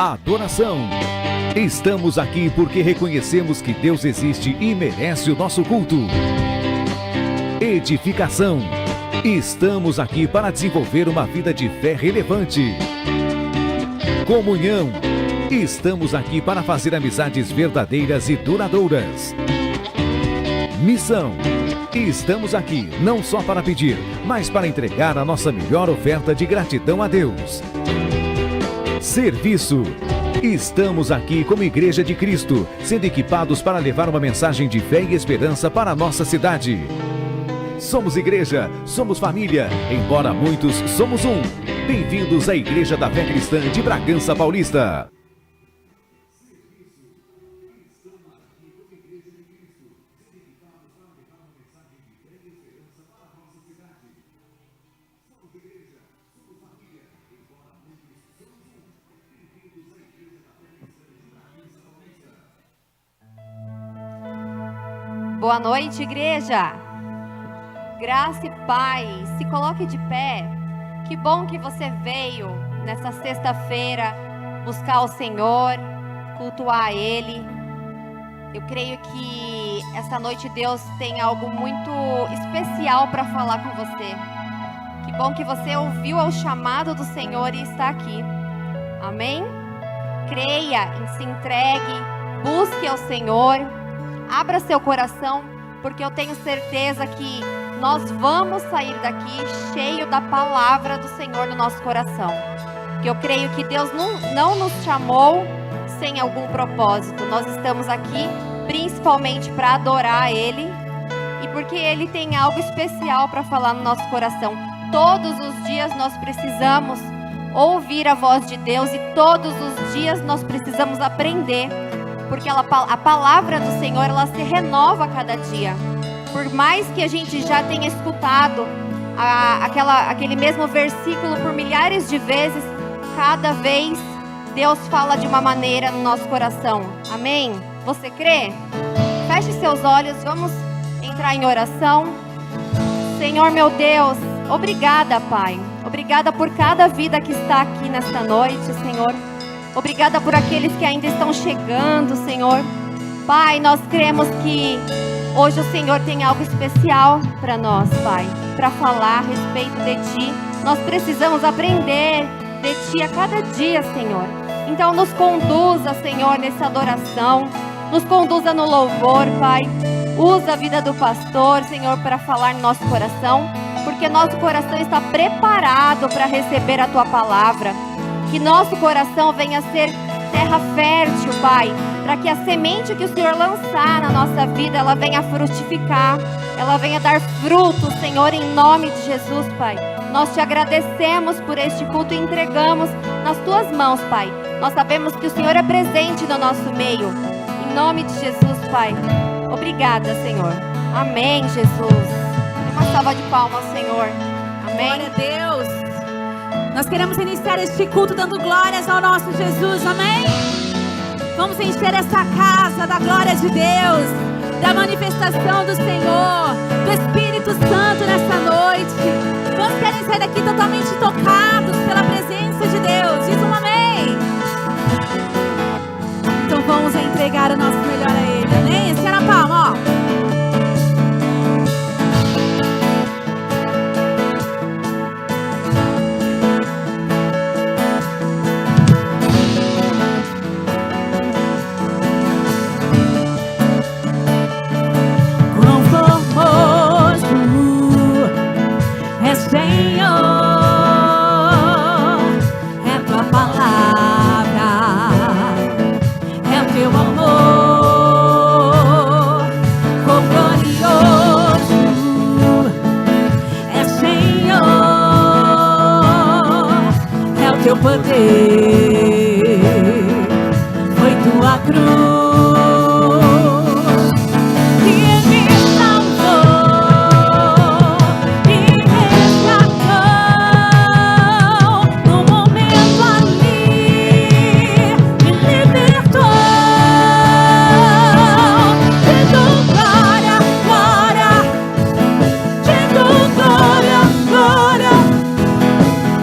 Adoração. Estamos aqui porque reconhecemos que Deus existe e merece o nosso culto. Edificação. Estamos aqui para desenvolver uma vida de fé relevante. Comunhão. Estamos aqui para fazer amizades verdadeiras e duradouras. Missão. Estamos aqui não só para pedir, mas para entregar a nossa melhor oferta de gratidão a Deus. Serviço. Estamos aqui como Igreja de Cristo, sendo equipados para levar uma mensagem de fé e esperança para a nossa cidade. Somos igreja, somos família, embora muitos somos um. Bem-vindos à Igreja da Fé Cristã de Bragança Paulista. Boa noite, igreja. Graça e paz. Se coloque de pé. Que bom que você veio nessa sexta-feira buscar o Senhor, cultuar a Ele. Eu creio que essa noite Deus tem algo muito especial para falar com você. Que bom que você ouviu o chamado do Senhor e está aqui. Amém? Creia, se entregue, busque ao Senhor. Abra seu coração, porque eu tenho certeza que nós vamos sair daqui cheio da palavra do Senhor no nosso coração. Que eu creio que Deus não nos chamou sem algum propósito. Nós estamos aqui principalmente para adorar a Ele e porque Ele tem algo especial para falar no nosso coração. Todos os dias nós precisamos ouvir a voz de Deus e todos os dias nós precisamos aprender. Porque a palavra do Senhor, ela se renova a cada dia. Por mais que a gente já tenha escutado aquele mesmo versículo por milhares de vezes, cada vez Deus fala de uma maneira no nosso coração. Amém? Você crê? Feche seus olhos, vamos entrar em oração. Senhor meu Deus, obrigada, Pai. Obrigada por cada vida que está aqui nesta noite, Senhor. Obrigada por aqueles que ainda estão chegando, Senhor. Pai, nós cremos que hoje o Senhor tem algo especial para nós, Pai, para falar a respeito de Ti. Nós precisamos aprender de Ti a cada dia, Senhor. Então nos conduza, Senhor, nessa adoração. Nos conduza no louvor, Pai. Usa a vida do pastor, Senhor, para falar no nosso coração, porque nosso coração está preparado para receber a Tua palavra. Que nosso coração venha a ser terra fértil, Pai, para que a semente que o Senhor lançar na nossa vida, ela venha frutificar, ela venha dar fruto, Senhor, em nome de Jesus, Pai. Nós Te agradecemos por este culto e entregamos nas Tuas mãos, Pai. Nós sabemos que o Senhor é presente no nosso meio. Em nome de Jesus, Pai. Obrigada, Senhor. Amém, Jesus. Uma salva de palmas ao Senhor. Amém. Glória a Deus. Nós queremos iniciar este culto dando glórias ao nosso Jesus, amém? Vamos encher essa casa da glória de Deus, da manifestação do Senhor, do Espírito Santo nessa noite. Quantos querem sair daqui totalmente tocados pela presença de Deus? Diz um amém. Então vamos entregar o nosso melhor a Ele, amém? Esse era a palma, ó. Teu poder foi Tua cruz.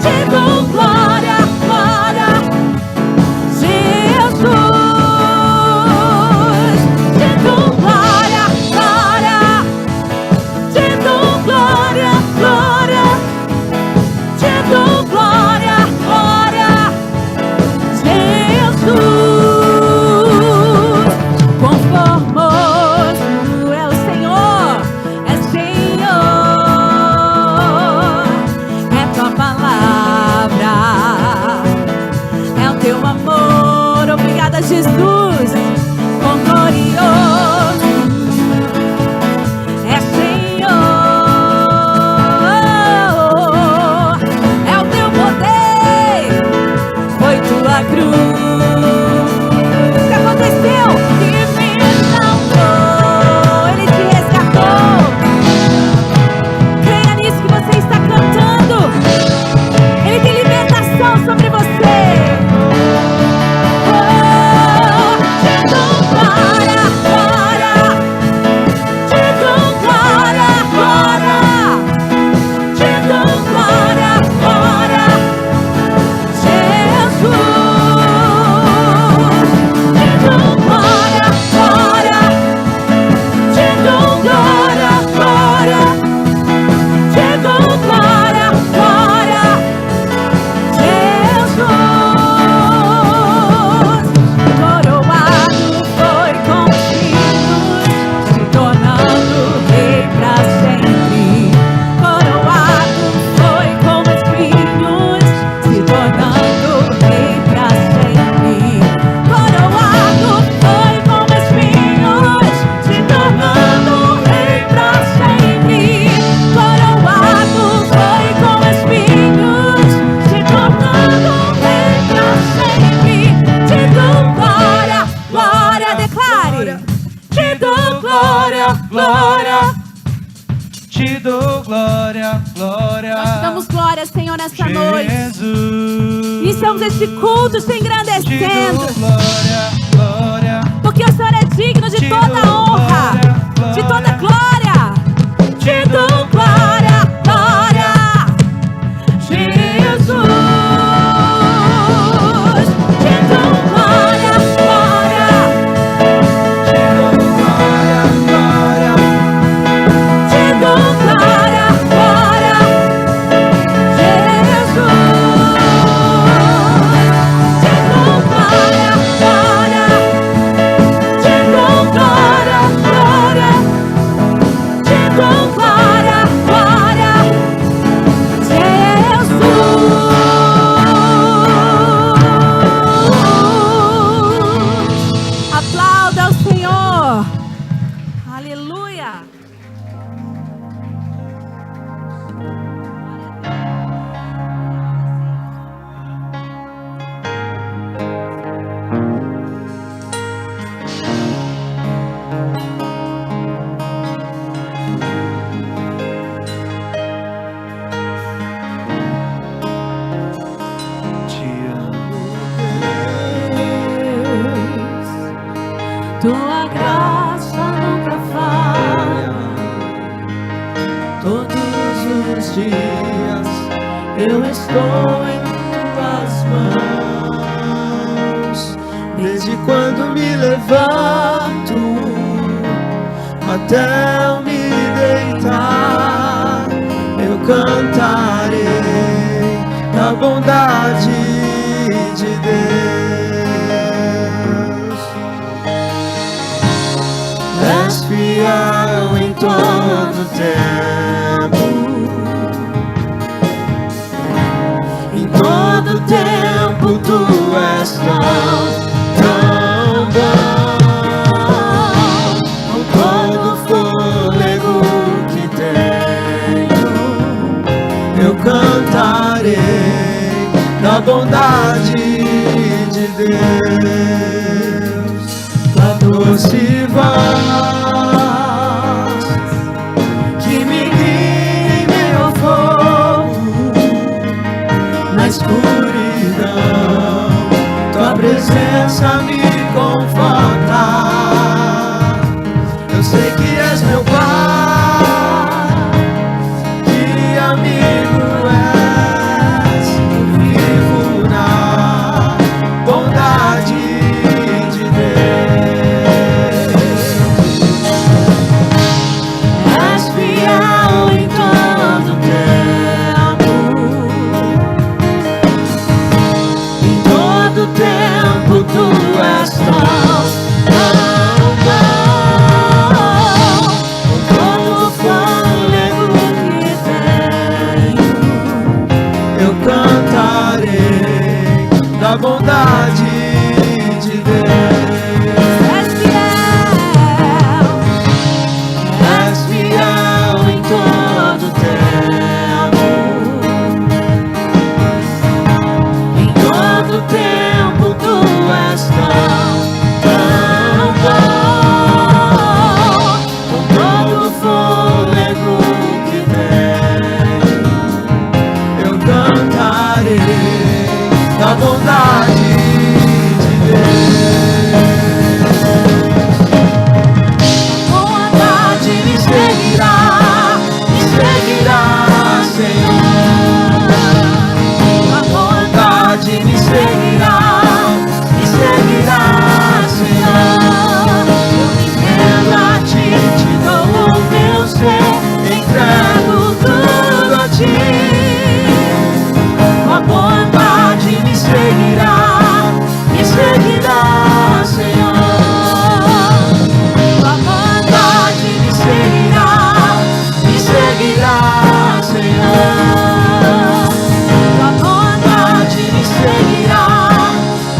Te dou glória, glória. Fala, Jesus, quão glorioso é Senhor. É o teu poder, foi tua cruz. O que aconteceu? Que me salvou, Ele te resgatou. Creia nisso que você está cantando. Ele tem libertação sobre você. Te dou glória, glória. Nós te damos glória, Senhor, nesta noite. Jesus. Iniciamos este culto te engrandecendo. Te dou glória, glória. Porque o Senhor é digno de toda a honra, de toda a glória. Te dou glória, glória. Jesus. Te dou glória, glória. Te dou glória, glória. Te dou glória, glória. Jesus. Te dou glória, glória. Te dou glória, glória. Te dou glória, glória. Jesus. Aplauda ao Senhor. Aleluia. Te amo. Tua graça nunca falha. Todos os dias eu estou em tuas mãos. Desde quando me levanto até eu me deitar, eu cantarei da bondade de Deus. És fiel em todo tempo. Em todo tempo tu és tão bom. Com todo fôlego que tenho, eu cantarei da bondade de Deus. Da doce voz que me guia em meu fogo, na escuridão, tua presença me conforta. Eu sei que és meu Pai, que amigo és. Eu vivo na bondade de Deus. És fiel em todo tempo. Em todo tempo tu és tão bom. Com todo o fôlego que tenho, eu cantarei da bondade de Deus. da bondade de Deus. Bondade me seguirá, Senhor. A bondade me seguirá, Senhor. Eu me rendo a ti, te dou o meu ser, entrego tudo a ti. A bondade me seguirá, Senhor. A bondade me seguirá, Senhor. A bondade me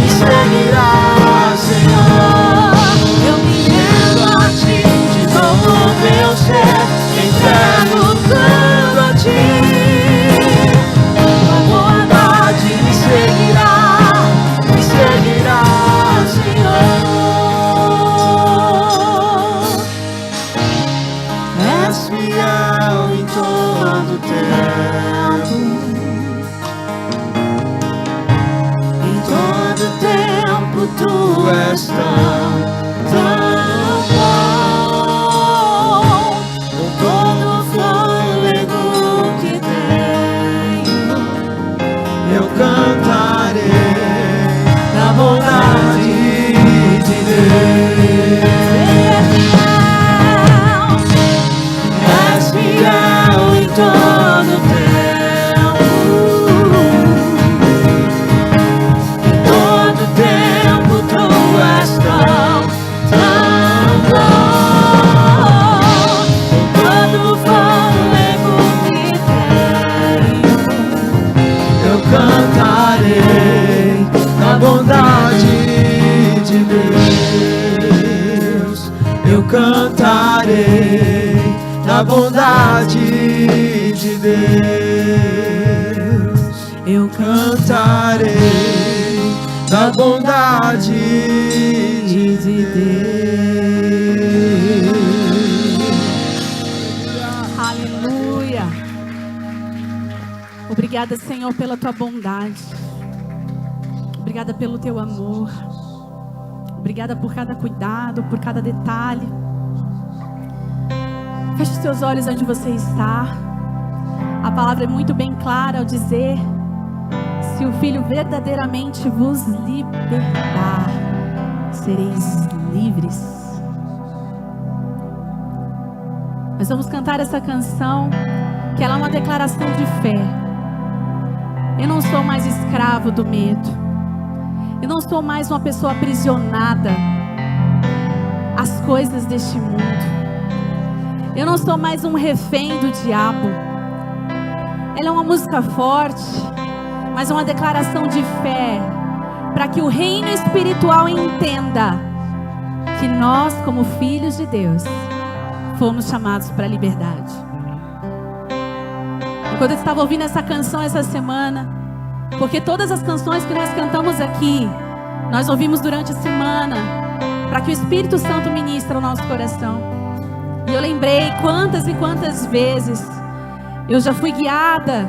seguirá, Senhor. Eu me rendo a ti, te dou o meu ser, entrego tudo a ti. A bondade me seguirá, Senhor. És fiel em todo tempo. Em todo tempo tu és tão bom. Com todo o fôlego que tenho, Eu cantarei da bondade de Deus. és fiel em todo tempo. Em todo tempo tu és tão bom. Com todo o fôlego que tenho, Eu cantarei da bondade de Deus. Eu cantarei da bondade de Deus. eu Cantarei da bondade de Deus. Aleluia. Obrigada, Senhor, pela tua bondade. Obrigada pelo teu amor. Obrigada por cada cuidado, por cada detalhe. Feche os seus olhos onde você está. A palavra é muito bem clara ao dizer: se o Filho verdadeiramente vos libertar, sereis livres. Nós vamos cantar essa canção, que ela é uma declaração de fé. Eu não sou mais escravo do medo. Eu não sou mais uma pessoa aprisionada às coisas deste mundo. Eu não sou mais um refém do diabo. Ela é uma música forte, mas é uma declaração de fé, para que o reino espiritual entenda que nós, como filhos de Deus, fomos chamados para a liberdade. Quando eu estava ouvindo essa canção essa semana, porque todas as canções que nós cantamos aqui, nós ouvimos durante a semana, para que o Espírito Santo ministre ao nosso coração. E eu lembrei quantas e quantas vezes eu já fui guiada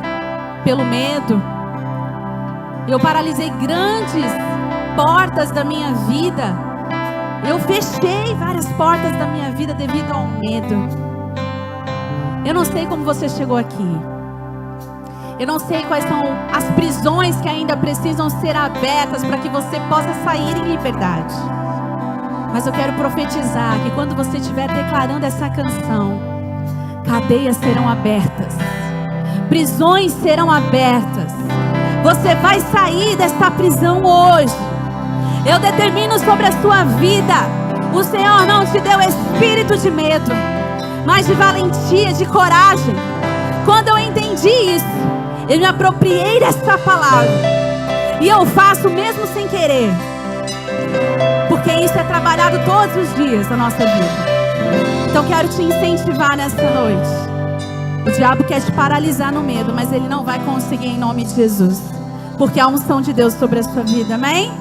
pelo medo. Eu paralisei grandes portas da minha vida. Eu fechei várias portas da minha vida devido ao medo. Eu não sei como você chegou aqui. Eu não sei quais são as prisões que ainda precisam ser abertas para que você possa sair em liberdade. Mas eu quero profetizar que quando você estiver declarando essa canção, cadeias serão abertas, prisões serão abertas. Você vai sair desta prisão hoje. Eu determino sobre a sua vida: o Senhor não te deu espírito de medo, mas de valentia, de coragem. Quando eu entendi isso, eu me apropriei dessa palavra, e eu faço mesmo sem querer, porque isso é trabalhado todos os dias da nossa vida. Então quero te incentivar nessa noite. O diabo quer te paralisar no medo, mas ele não vai conseguir em nome de Jesus, porque há a unção de Deus sobre a sua vida, amém?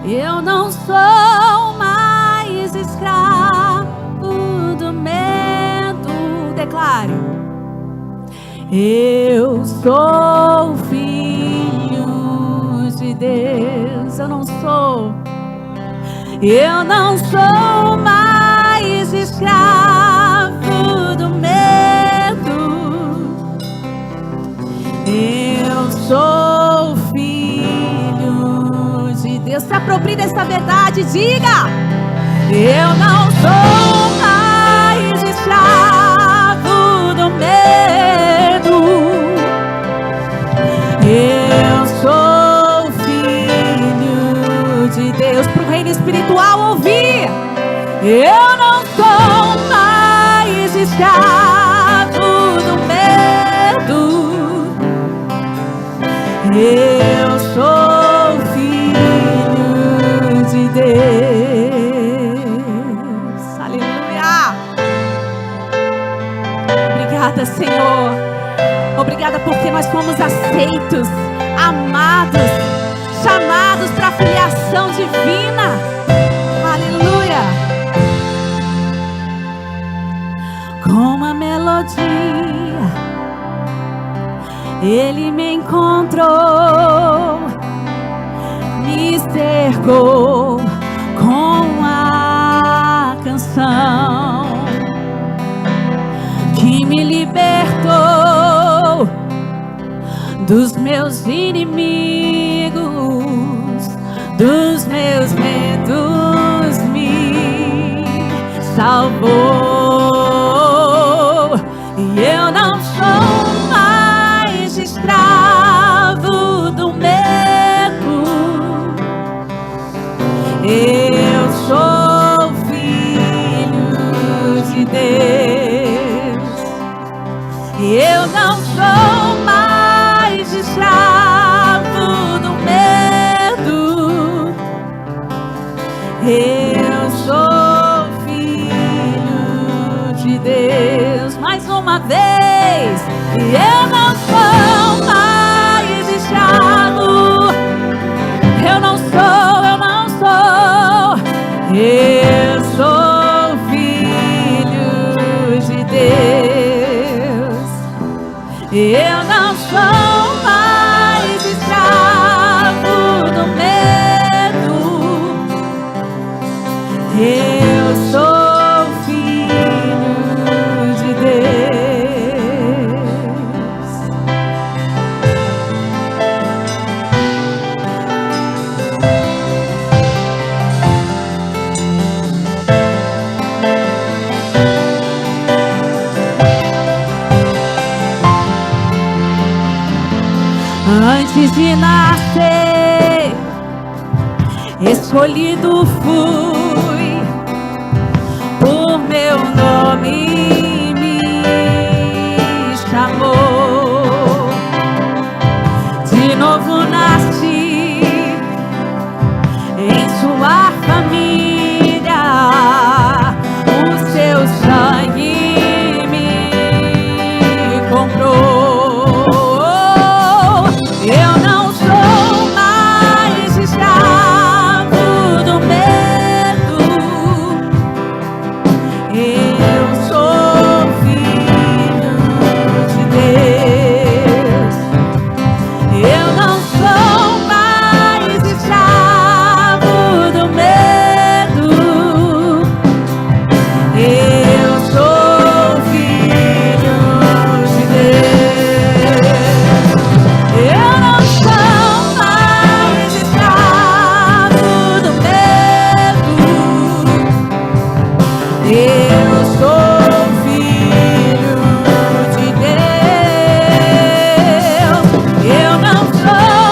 Eu não sou mais escravo do medo. Declare: eu sou filho Deus. Eu não sou mais escravo do medo. Eu sou filho de Deus. Se aproprie dessa verdade, diga: eu não sou mais escravo do medo. Eu sou filho de Deus. Para o reino espiritual ouvir: eu não sou mais escravo do medo. Eu sou filho de Deus. Aleluia. Obrigada, Senhor. Obrigada porque nós fomos aceitos, amados, chamados para a filiação divina. Aleluia. Com uma melodia, Ele me encontrou, me cercou com a canção que me libertou dos meus inimigos, dos meus medos, me salvou. E eu não sou mais escravo do medo. Eu sou filho de Deus. Eu não sou mais escravo do medo. Eu sou filho de Deus. Mais uma vez. Eu não sou mais escravo. Eu não sou. Eu sou filho de Deus. Eu não sou mais escravo do medo. Eu sou filho de Deus. Antes de nascer, escolhido fui, por meu nome me chamou. De novo nasci em sua família, o seu sangue me comprou. Eu não sou mais escravo do medo. Eu sou filho de Deus. Eu não sou mais escravo do medo. Eu sou filho de Deus. Eu não sou mais escravo do medo. Eu sou filho de Deus. Eu não sou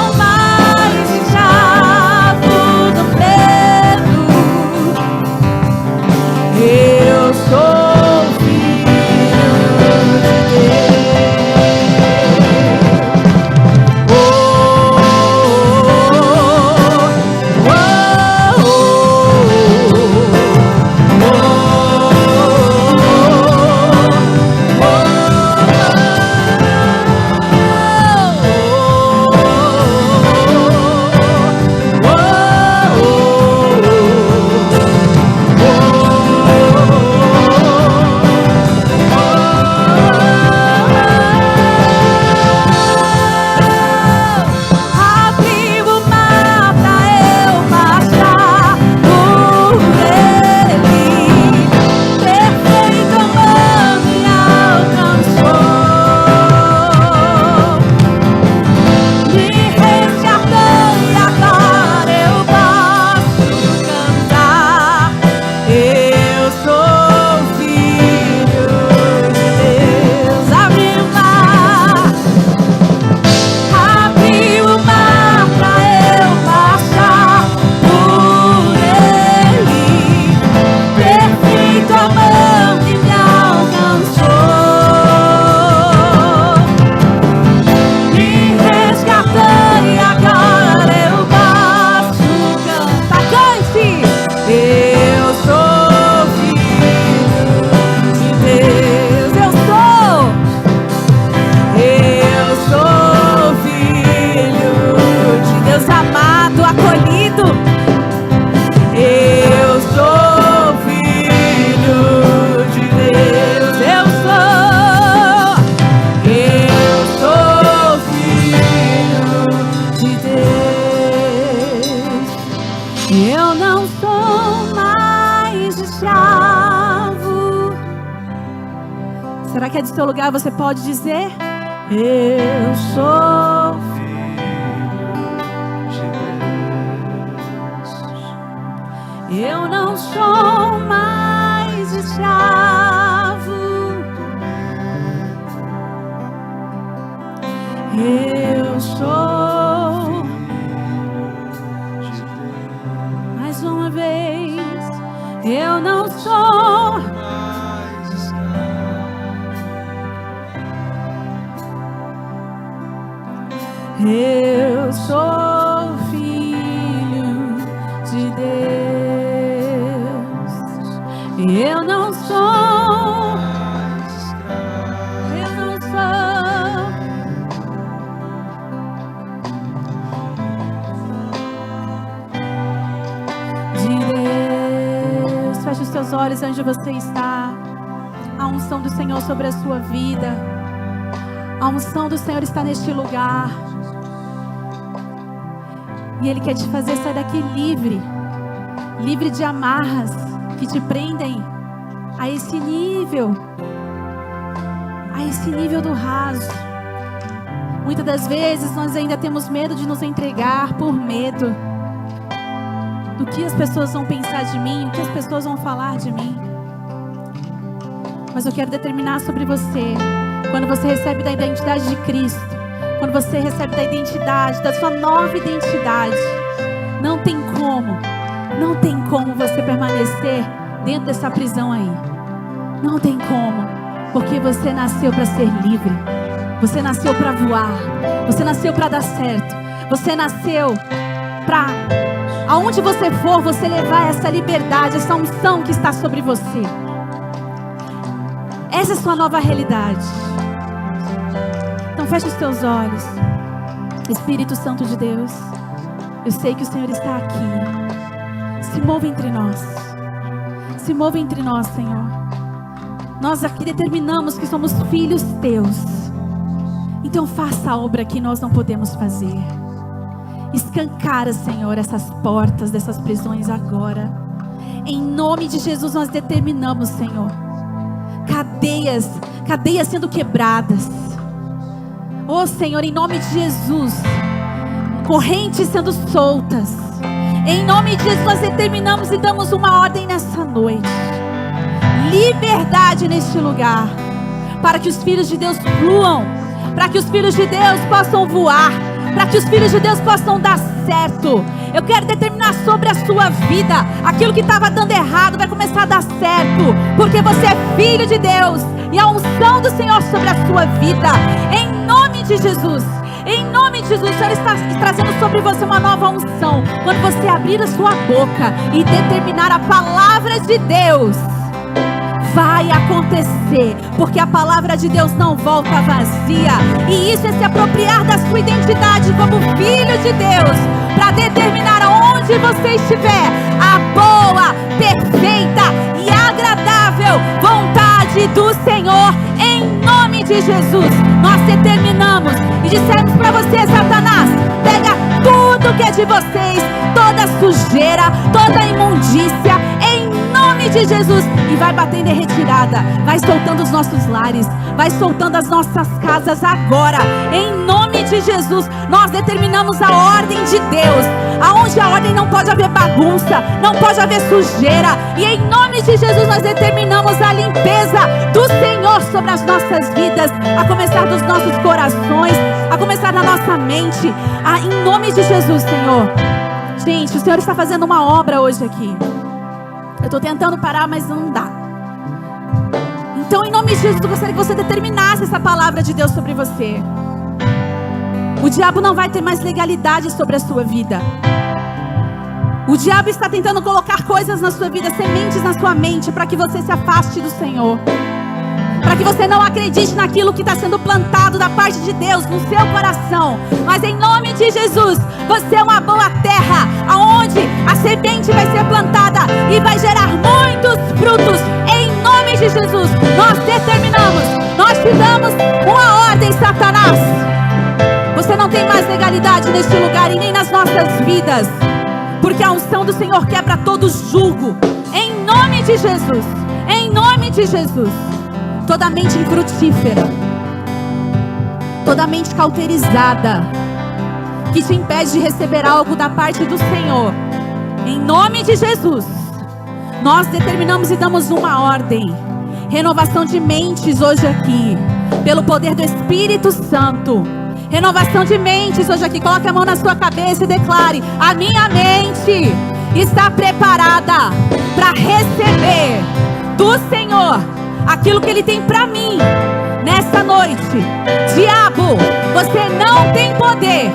que é do seu lugar, você pode dizer: eu sou filho. Eu não sou mais escravo. Eu sou. Mais uma vez. Eu não sou. Eu sou filho de Deus. Eu não sou. Eu não sou. De Deus. Feche os seus olhos onde você está. A unção do Senhor sobre a sua vida. A unção do Senhor está neste lugar. E Ele quer te fazer sair daqui livre. Livre de amarras que te prendem a esse nível. A esse nível do raso. Muitas das vezes nós ainda temos medo de nos entregar por medo do que as pessoas vão pensar de mim, o que as pessoas vão falar de mim. Mas eu quero determinar sobre você. Quando você recebe da identidade de Cristo, quando você recebe da identidade, da sua nova identidade, não tem como você permanecer dentro dessa prisão aí. Não tem como, porque você nasceu para ser livre. Você nasceu para voar. Você nasceu para dar certo. Você nasceu para, aonde você for, você levar essa liberdade, essa unção que está sobre você. Essa é a sua nova realidade. Então feche os teus olhos. Espírito Santo de Deus, eu sei que o Senhor está aqui. Se mova entre nós. Se mova entre nós, Senhor. Nós aqui determinamos que somos filhos teus. Então faça a obra que nós não podemos fazer. Escancara, Senhor, essas portas dessas prisões agora. Em nome de Jesus nós determinamos, Senhor, cadeias sendo quebradas. Oh Senhor, em nome de Jesus, correntes sendo soltas. Em nome de Jesus nós determinamos e damos uma ordem nessa noite. Liberdade neste lugar, para que os filhos de Deus fluam, para que os filhos de Deus possam voar, para que os filhos de Deus possam dar certo. Eu quero determinar sobre a sua vida, aquilo que estava dando errado vai começar a dar certo, porque você é filho de Deus, e a unção do Senhor sobre a sua vida, em nome de Jesus. Em nome de Jesus, o Senhor está trazendo sobre você uma nova unção. Quando você abrir a sua boca e determinar a palavra de Deus, vai acontecer, porque a palavra de Deus não volta vazia. E isso é se apropriar da sua identidade como filho de Deus, para determinar aonde você estiver a boa, perfeita e agradável vontade do Senhor. Em nome de Jesus, nós determinamos e dissemos para você: Satanás, pega tudo que é de vocês, toda sujeira, toda imundícia, em nome de Jesus, e vai batendo em retirada, vai soltando os nossos lares, vai soltando as nossas casas agora. Em nome de Jesus, nós determinamos a ordem de Deus. Aonde a ordem não pode haver bagunça, não pode haver sujeira. E em nome de Jesus nós determinamos a limpeza do Senhor sobre as nossas vidas, a começar dos nossos corações, a começar na nossa mente. Em nome de Jesus, Senhor. Gente, o Senhor está fazendo uma obra hoje aqui. Eu estou tentando parar, mas não dá. Então, em nome de Jesus, eu gostaria que você determinasse essa palavra de Deus sobre você. O diabo não vai ter mais legalidade sobre a sua vida. O diabo está tentando colocar coisas na sua vida, sementes na sua mente, para que você se afaste do Senhor, para que você não acredite naquilo que está sendo plantado da parte de Deus no seu coração. Mas em nome de Jesus, você é uma boa terra, aonde a semente vai ser plantada e vai gerar muitos frutos. Em nome de Jesus, nós determinamos, nós te damos uma ordem, Satanás. Você não tem mais legalidade neste lugar e nem nas nossas vidas, porque a unção do Senhor quebra todo julgo. Em nome de Jesus, em nome de Jesus. toda mente infrutífera, toda mente cauterizada, que te impede de receber algo da parte do Senhor, em nome de Jesus, nós determinamos e damos uma ordem: renovação de mentes hoje aqui, pelo poder do Espírito Santo. Renovação de mentes hoje aqui. Coloque a mão na sua cabeça e declare: a minha mente está preparada para receber do Senhor aquilo que Ele tem para mim nessa noite. Diabo, você não tem poder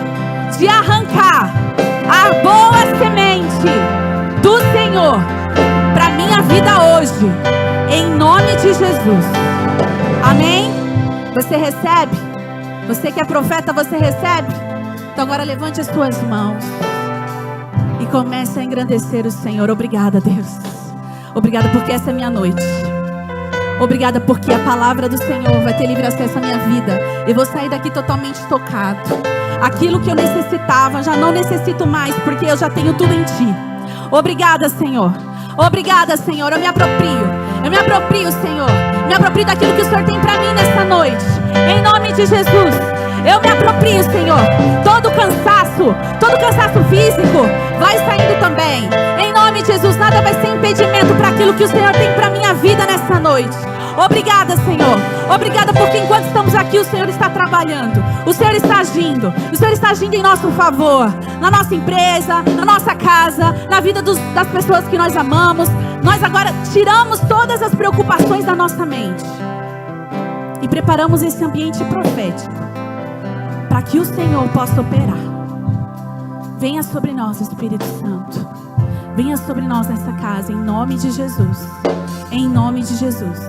de arrancar a boa semente do Senhor para minha vida hoje, em nome de Jesus. Amém? Você recebe? Você que é profeta, você recebe? Então agora levante as suas mãos e comece a engrandecer o Senhor. Obrigada, Deus. Obrigada porque essa é a minha noite. Obrigada porque a palavra do Senhor vai ter livre acesso à minha vida. Eu vou sair daqui totalmente tocado. Aquilo que eu necessitava, já não necessito mais, porque eu já tenho tudo em Ti. Obrigada, Senhor. Obrigada, Senhor. Eu me aproprio, Senhor. Me aproprio daquilo que o Senhor tem para mim nessa noite. Em nome de Jesus. Eu me aproprio, Senhor. Todo cansaço físico vai saindo também. Em nome de Jesus, nada vai ser impedimento para aquilo que o Senhor tem para minha vida nessa noite. Obrigada, Senhor. Obrigada porque enquanto estamos aqui, o Senhor está trabalhando. O Senhor está agindo. O Senhor está agindo em nosso favor. Na nossa empresa, na nossa casa, na vida das pessoas que nós amamos. Nós agora tiramos todas as preocupações da nossa mente e preparamos esse ambiente profético para que o Senhor possa operar. Venha sobre nós, Espírito Santo. Venha sobre nós nessa casa, em nome de Jesus. Em nome de Jesus.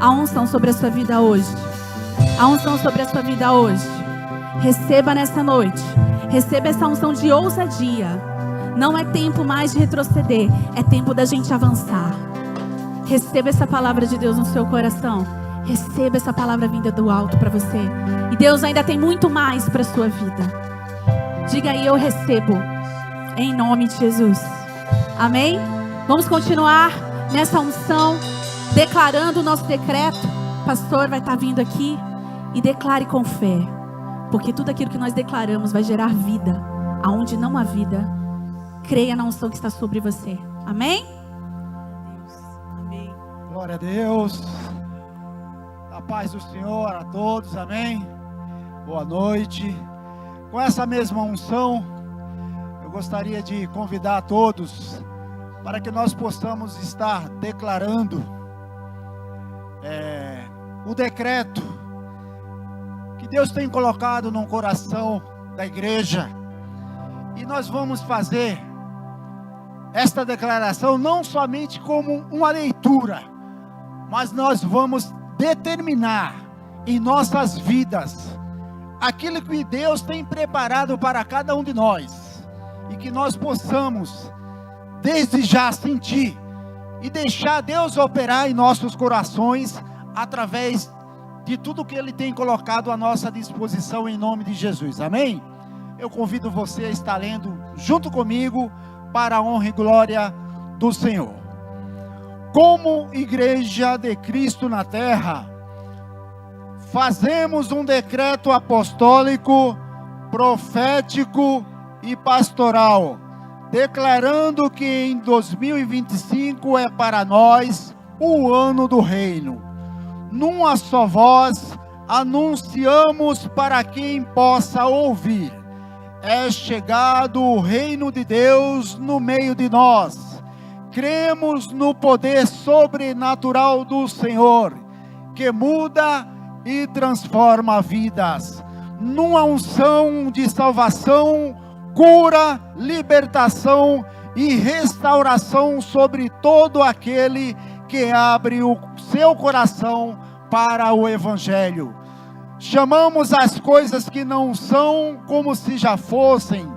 A unção sobre a sua vida hoje. A unção sobre a sua vida hoje. Receba nessa noite. Receba essa unção de ousadia. Não é tempo mais de retroceder. É tempo da gente avançar. Receba essa palavra de Deus no seu coração. Receba essa palavra vinda do alto para você. E Deus ainda tem muito mais para a sua vida. Diga aí: eu recebo. Em nome de Jesus. Amém? Vamos continuar nessa unção, declarando o nosso decreto. O pastor vai estar vindo aqui. E declare com fé, porque tudo aquilo que nós declaramos vai gerar vida. Aonde não há vida, creia na unção que está sobre você. Amém? Amém. Glória a Deus. A paz do Senhor a todos. Amém. Boa noite. Com essa mesma unção, eu gostaria de convidar a todos para que nós possamos estar declarando o decreto que Deus tem colocado no coração da igreja. E nós vamos fazer esta declaração não somente como uma leitura, mas nós vamos determinar em nossas vidas aquilo que Deus tem preparado para cada um de nós, e que nós possamos desde já sentir e deixar Deus operar em nossos corações através de tudo que Ele tem colocado à nossa disposição, em nome de Jesus. Amém? Eu convido você a estar lendo junto comigo para a honra e glória do Senhor. Como igreja de Cristo na terra, fazemos um decreto apostólico, profético e pastoral, declarando que em 2025 é para nós o ano do reino. Numa só voz, anunciamos para quem possa ouvir: é chegado o reino de Deus no meio de nós. Cremos no poder sobrenatural do Senhor, que muda e transforma vidas. Numa unção de salvação, cura, libertação e restauração sobre todo aquele que abre o seu coração para o Evangelho. Chamamos as coisas que não são como se já fossem,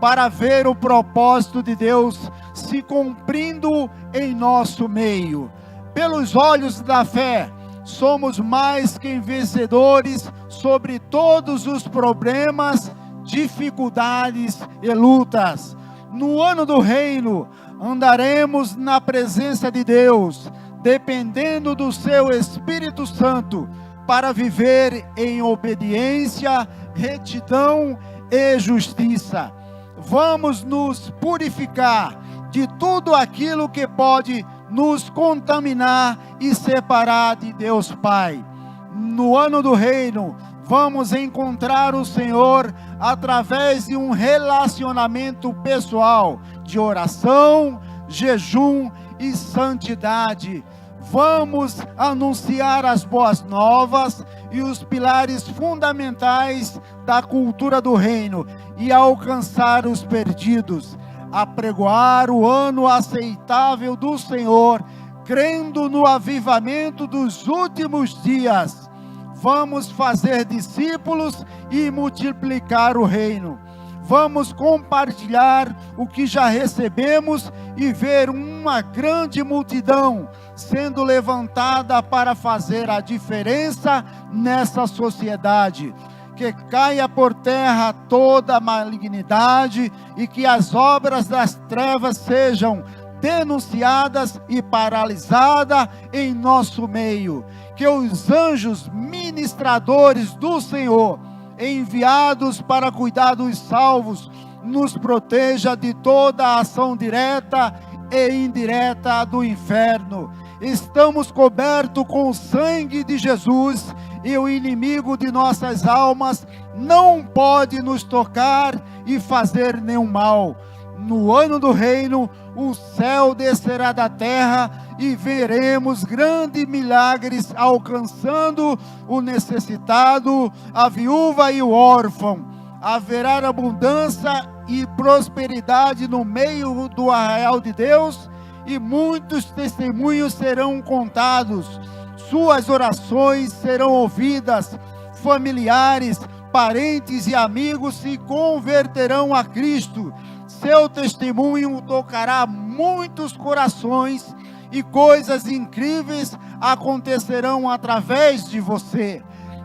para ver o propósito de Deus se cumprindo em nosso meio. Pelos olhos da fé, somos mais que vencedores sobre todos os problemas, dificuldades e lutas. No ano do reino, andaremos na presença de Deus, dependendo do seu Espírito Santo, para viver em obediência, retidão e justiça. Vamos nos purificar de tudo aquilo que pode nos contaminar e separar de Deus Pai. No ano do reino, vamos encontrar o Senhor através de um relacionamento pessoal, de oração, jejum e santidade. Vamos anunciar as boas novas e os pilares fundamentais da cultura do reino e alcançar os perdidos, apregoar o ano aceitável do Senhor, crendo no avivamento dos últimos dias. Vamos fazer discípulos e multiplicar o reino. Vamos compartilhar o que já recebemos e ver uma grande multidão sendo levantada para fazer a diferença nessa sociedade. Que caia por terra toda a malignidade e que as obras das trevas sejam denunciadas e paralisadas em nosso meio. Que os anjos ministradores do Senhor, enviados para cuidar dos salvos, nos proteja de toda a ação direta e indireta do inferno. Estamos cobertos com o sangue de Jesus e o inimigo de nossas almas não pode nos tocar e fazer nenhum mal. No ano do reino, o céu descerá da terra e veremos grandes milagres alcançando o necessitado, a viúva e o órfão. Haverá abundância e prosperidade no meio do arraial de Deus e muitos testemunhos serão contados. Suas orações serão ouvidas, familiares, parentes e amigos se converterão a Cristo. Seu testemunho tocará muitos corações e coisas incríveis acontecerão através de você.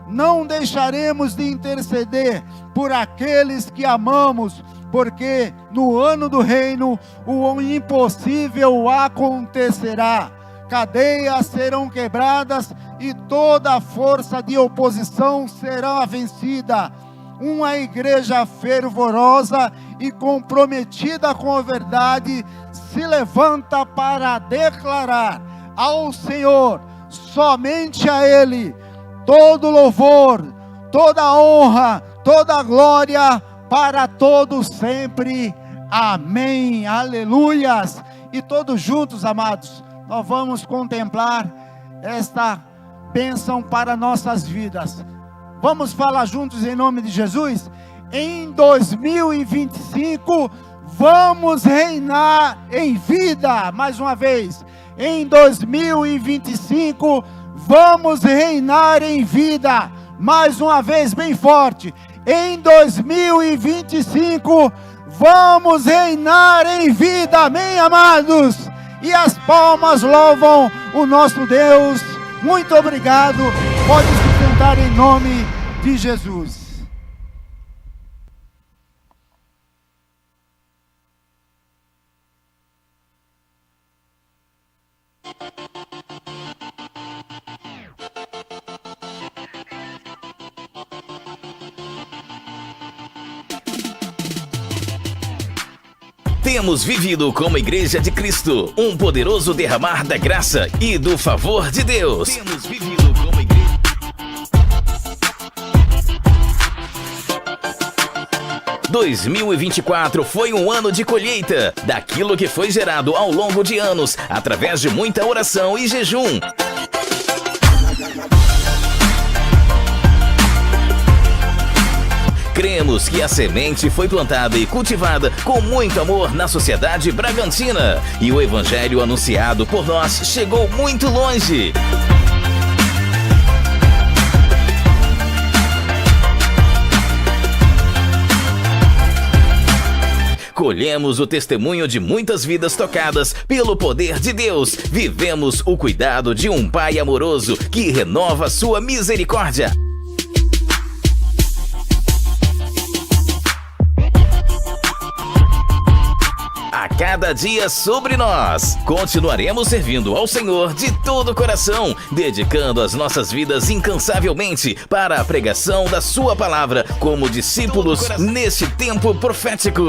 Não deixaremos de interceder por aqueles que amamos, porque no ano do reino o impossível acontecerá. Cadeias serão quebradas e toda a força de oposição será vencida. Uma igreja fervorosa e comprometida com a verdade se levanta para declarar ao Senhor, somente a Ele, todo louvor, toda honra, toda glória para todos sempre. Amém. Aleluias. E todos juntos, amados, nós vamos contemplar esta bênção para nossas vidas. Vamos falar juntos em nome de Jesus? Em 2025, vamos reinar em vida. Mais uma vez, em 2025, vamos reinar em vida. Mais uma vez, bem forte. Em 2025, vamos reinar em vida. Amém, amados? E as palmas louvam o nosso Deus. Muito obrigado. Pode se sentar em nome de Jesus. Temos vivido como Igreja de Cristo um poderoso derramar da graça e do favor de Deus. Temos vivido como igreja. 2024 foi um ano de colheita daquilo que foi gerado ao longo de anos através de muita oração e jejum. Cremos que a semente foi plantada e cultivada com muito amor na sociedade bragantina e o evangelho anunciado por nós chegou muito longe. Colhemos o testemunho de muitas vidas tocadas pelo poder de Deus. Vivemos o cuidado de um Pai amoroso que renova sua misericórdia. cada dia sobre nós. Continuaremos servindo ao Senhor de todo o coração, dedicando as nossas vidas incansavelmente para a pregação da sua palavra como discípulos neste tempo profético.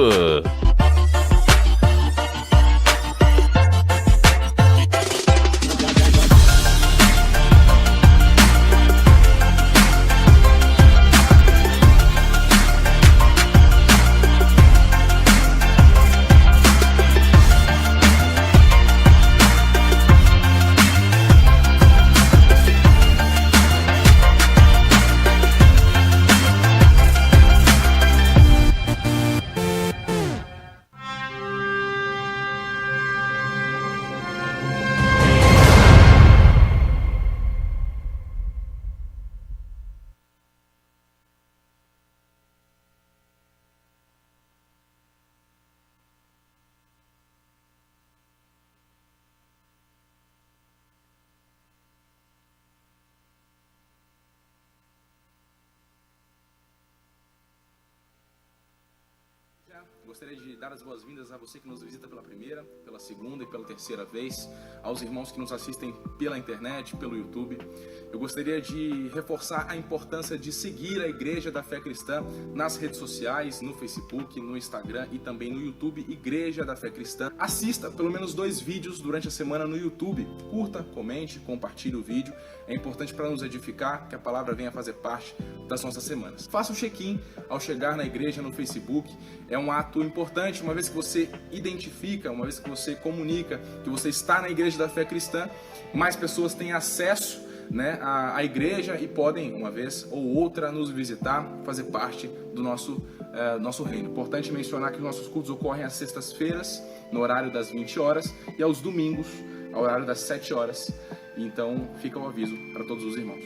Gostaria de dar as boas-vindas a você que nos visita pela primeira, pela segunda e pela terceira vez, aos irmãos que nos assistem pela internet, pelo YouTube. Eu gostaria de reforçar a importância de seguir a Igreja da Fé Cristã nas redes sociais, no Facebook, no Instagram e também no YouTube, Igreja da Fé Cristã. Assista pelo menos 2 vídeos durante a semana no YouTube. Curta, comente, compartilhe o vídeo. É importante para nos edificar, que a palavra venha fazer parte das nossas semanas. Faça um check-in ao chegar na igreja no Facebook. É um ato importante, uma vez que você identifica, uma vez que você comunica que você está na Igreja da Fé Cristã, mais pessoas têm acesso, né, à igreja e podem, uma vez ou outra, nos visitar, fazer parte do nosso reino. Importante mencionar que os nossos cultos ocorrem às sextas-feiras, no horário das 20 horas, e aos domingos, ao horário das 7 horas. Então, fica o aviso para todos os irmãos.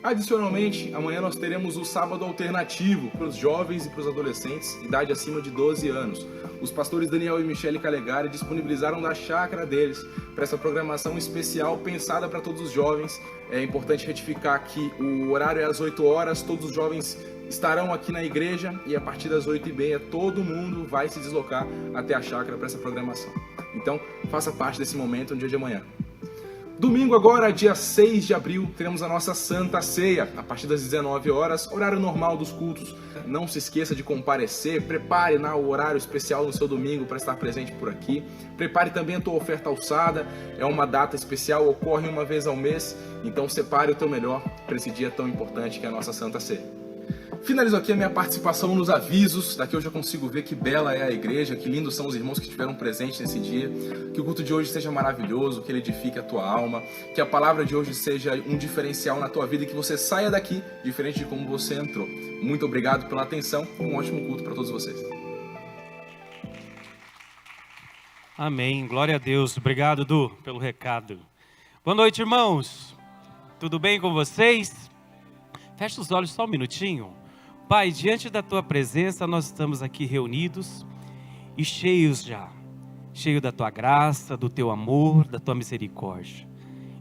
Adicionalmente, amanhã nós teremos o sábado alternativo para os jovens e para os adolescentes, idade acima de 12 anos. Os pastores Daniel e Michele Calegari disponibilizaram da chácara deles para essa programação especial pensada para todos os jovens. É importante retificar que o horário é às 8 horas, todos os jovens estarão aqui na igreja e a partir das 8h30 todo mundo vai se deslocar até a chácara para essa programação. Então, faça parte desse momento no dia de amanhã. Domingo agora, dia 6 de abril, teremos a nossa Santa Ceia, a partir das 19 horas, horário normal dos cultos. Não se esqueça de comparecer, prepare o horário especial no seu domingo para estar presente por aqui. Prepare também a tua oferta alçada, é uma data especial, ocorre uma vez ao mês, então separe o teu melhor para esse dia tão importante que é a nossa Santa Ceia. Finalizo aqui a minha participação nos avisos. Daqui eu já consigo ver que bela é a igreja, que lindos são os irmãos que estiveram presentes nesse dia. Que o culto de hoje seja maravilhoso, que ele edifique a tua alma, que a palavra de hoje seja um diferencial na tua vida e que você saia daqui diferente de como você entrou. Muito obrigado pela atenção e um ótimo culto para todos vocês. Amém. Glória a Deus. Obrigado, Du, pelo recado. Boa noite, irmãos. Tudo bem com vocês? Fecha os olhos só um minutinho. Pai, diante da Tua presença, nós estamos aqui reunidos e cheios da Tua graça, do Teu amor, da Tua misericórdia.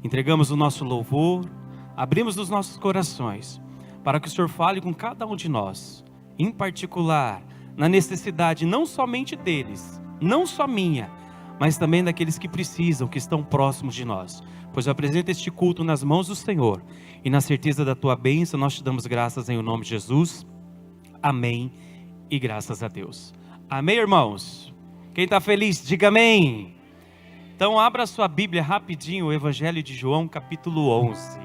Entregamos o nosso louvor, abrimos os nossos corações, para que o Senhor fale com cada um de nós, em particular, na necessidade não somente deles, não só minha, mas também daqueles que precisam, que estão próximos de nós. Pois eu apresento este culto nas mãos do Senhor, e na certeza da Tua bênção, nós te damos graças em o nome de Jesus. Amém e graças a Deus. Amém, irmãos? Quem está feliz, diga amém. Então abra a sua Bíblia rapidinho, o Evangelho de João, capítulo 11.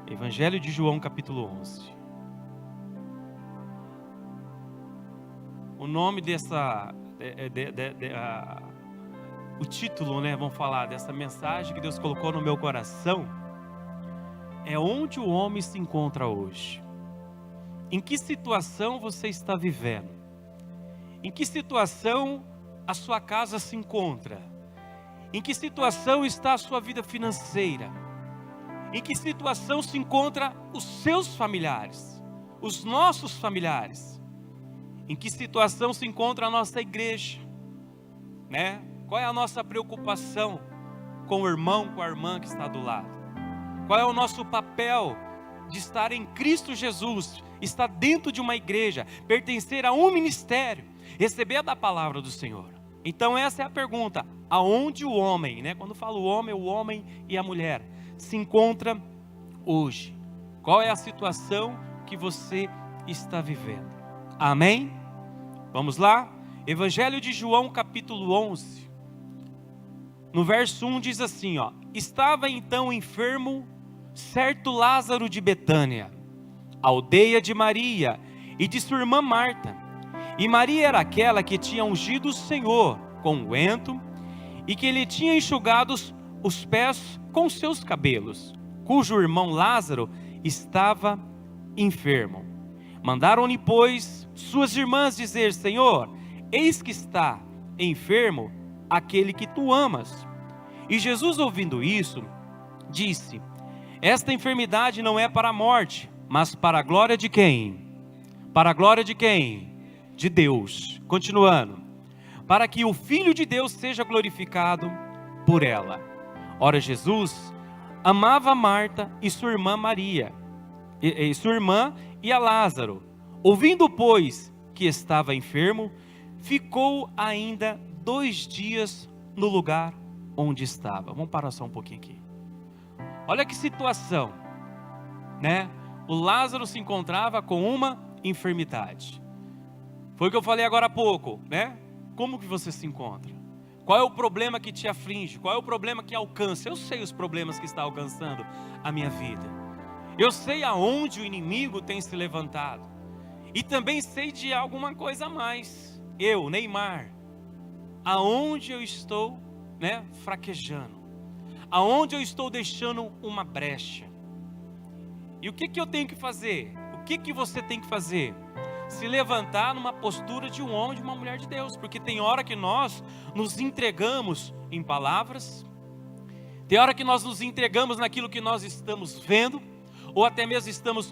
Evangelho de João, capítulo 11. O nome dessa... o título, né? Vamos falar dessa mensagem que Deus colocou no meu coração. É onde o homem se encontra hoje. Em que situação você está vivendo? Em que situação a sua casa se encontra? Em que situação está a sua vida financeira? Em que situação se encontra os seus familiares? Os nossos familiares? Em que situação se encontra a nossa igreja? Né? Qual é a nossa preocupação com o irmão, com a irmã que está do lado? Qual é o nosso papel de estar em Cristo Jesus, estar dentro de uma igreja, pertencer a um ministério? receber da palavra do Senhor. Então essa é a pergunta: aonde o homem, né? Quando falo o homem e a mulher, se encontra hoje? Qual é a situação que você está vivendo? Amém? Vamos lá? Evangelho de João, capítulo 11. No verso 1 diz assim, ó: estava então enfermo certo Lázaro de Betânia, aldeia de Maria e de sua irmã Marta. E Maria era aquela que tinha ungido o Senhor com unguento e que lhe tinha enxugado os pés com seus cabelos, cujo irmão Lázaro estava enfermo. Mandaram-lhe, pois, suas irmãs dizer: Senhor, eis que está enfermo aquele que tu amas. E Jesus, ouvindo isso, disse: esta enfermidade não é para a morte, mas para a glória de quem? Para a glória de quem? De Deus. Continuando: para que o Filho de Deus seja glorificado por ela. Ora, Jesus amava Marta e sua irmã Maria, e sua irmã e a Lázaro. Ouvindo, pois, que estava enfermo, ficou ainda 2 dias no lugar onde estava. Vamos parar só um pouquinho aqui. Olha que situação, né? O Lázaro se encontrava com uma enfermidade. Foi o que eu falei agora há pouco, né? Como que você se encontra? Qual é o problema que te aflige? Qual é o problema que alcança? Eu sei os problemas que está alcançando a minha vida. Eu sei aonde o inimigo tem se levantado. E também sei de alguma coisa a mais. Eu, Neymar, aonde eu estou, né, fraquejando. Aonde eu estou deixando uma brecha. E o que eu tenho que fazer? O que você tem que fazer? Se levantar numa postura de um homem, de uma mulher de Deus. Porque tem hora que nós nos entregamos em palavras. Tem hora que nós nos entregamos naquilo que nós estamos vendo. Ou até mesmo estamos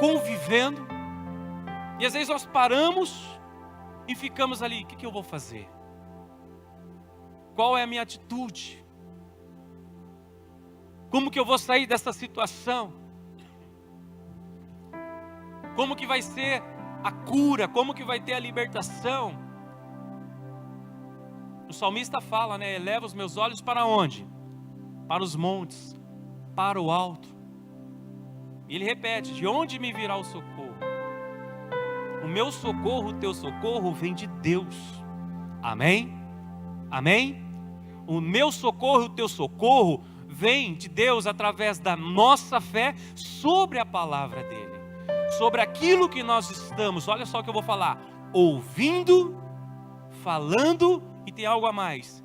convivendo. E às vezes nós paramos e ficamos ali: o que eu vou fazer? Qual é a minha atitude? Como que eu vou sair dessa situação? Como que vai ser a cura? Como que vai ter a libertação? O salmista fala, né? Eleva os meus olhos para onde? Para os montes, para o alto. E ele repete: de onde me virá o socorro? O meu socorro, o teu socorro vem de Deus. Amém? Amém? O meu socorro, o teu socorro vem de Deus através da nossa fé sobre a palavra dele. Sobre aquilo que nós estamos, olha só o que eu vou falar: ouvindo, falando e tem algo a mais,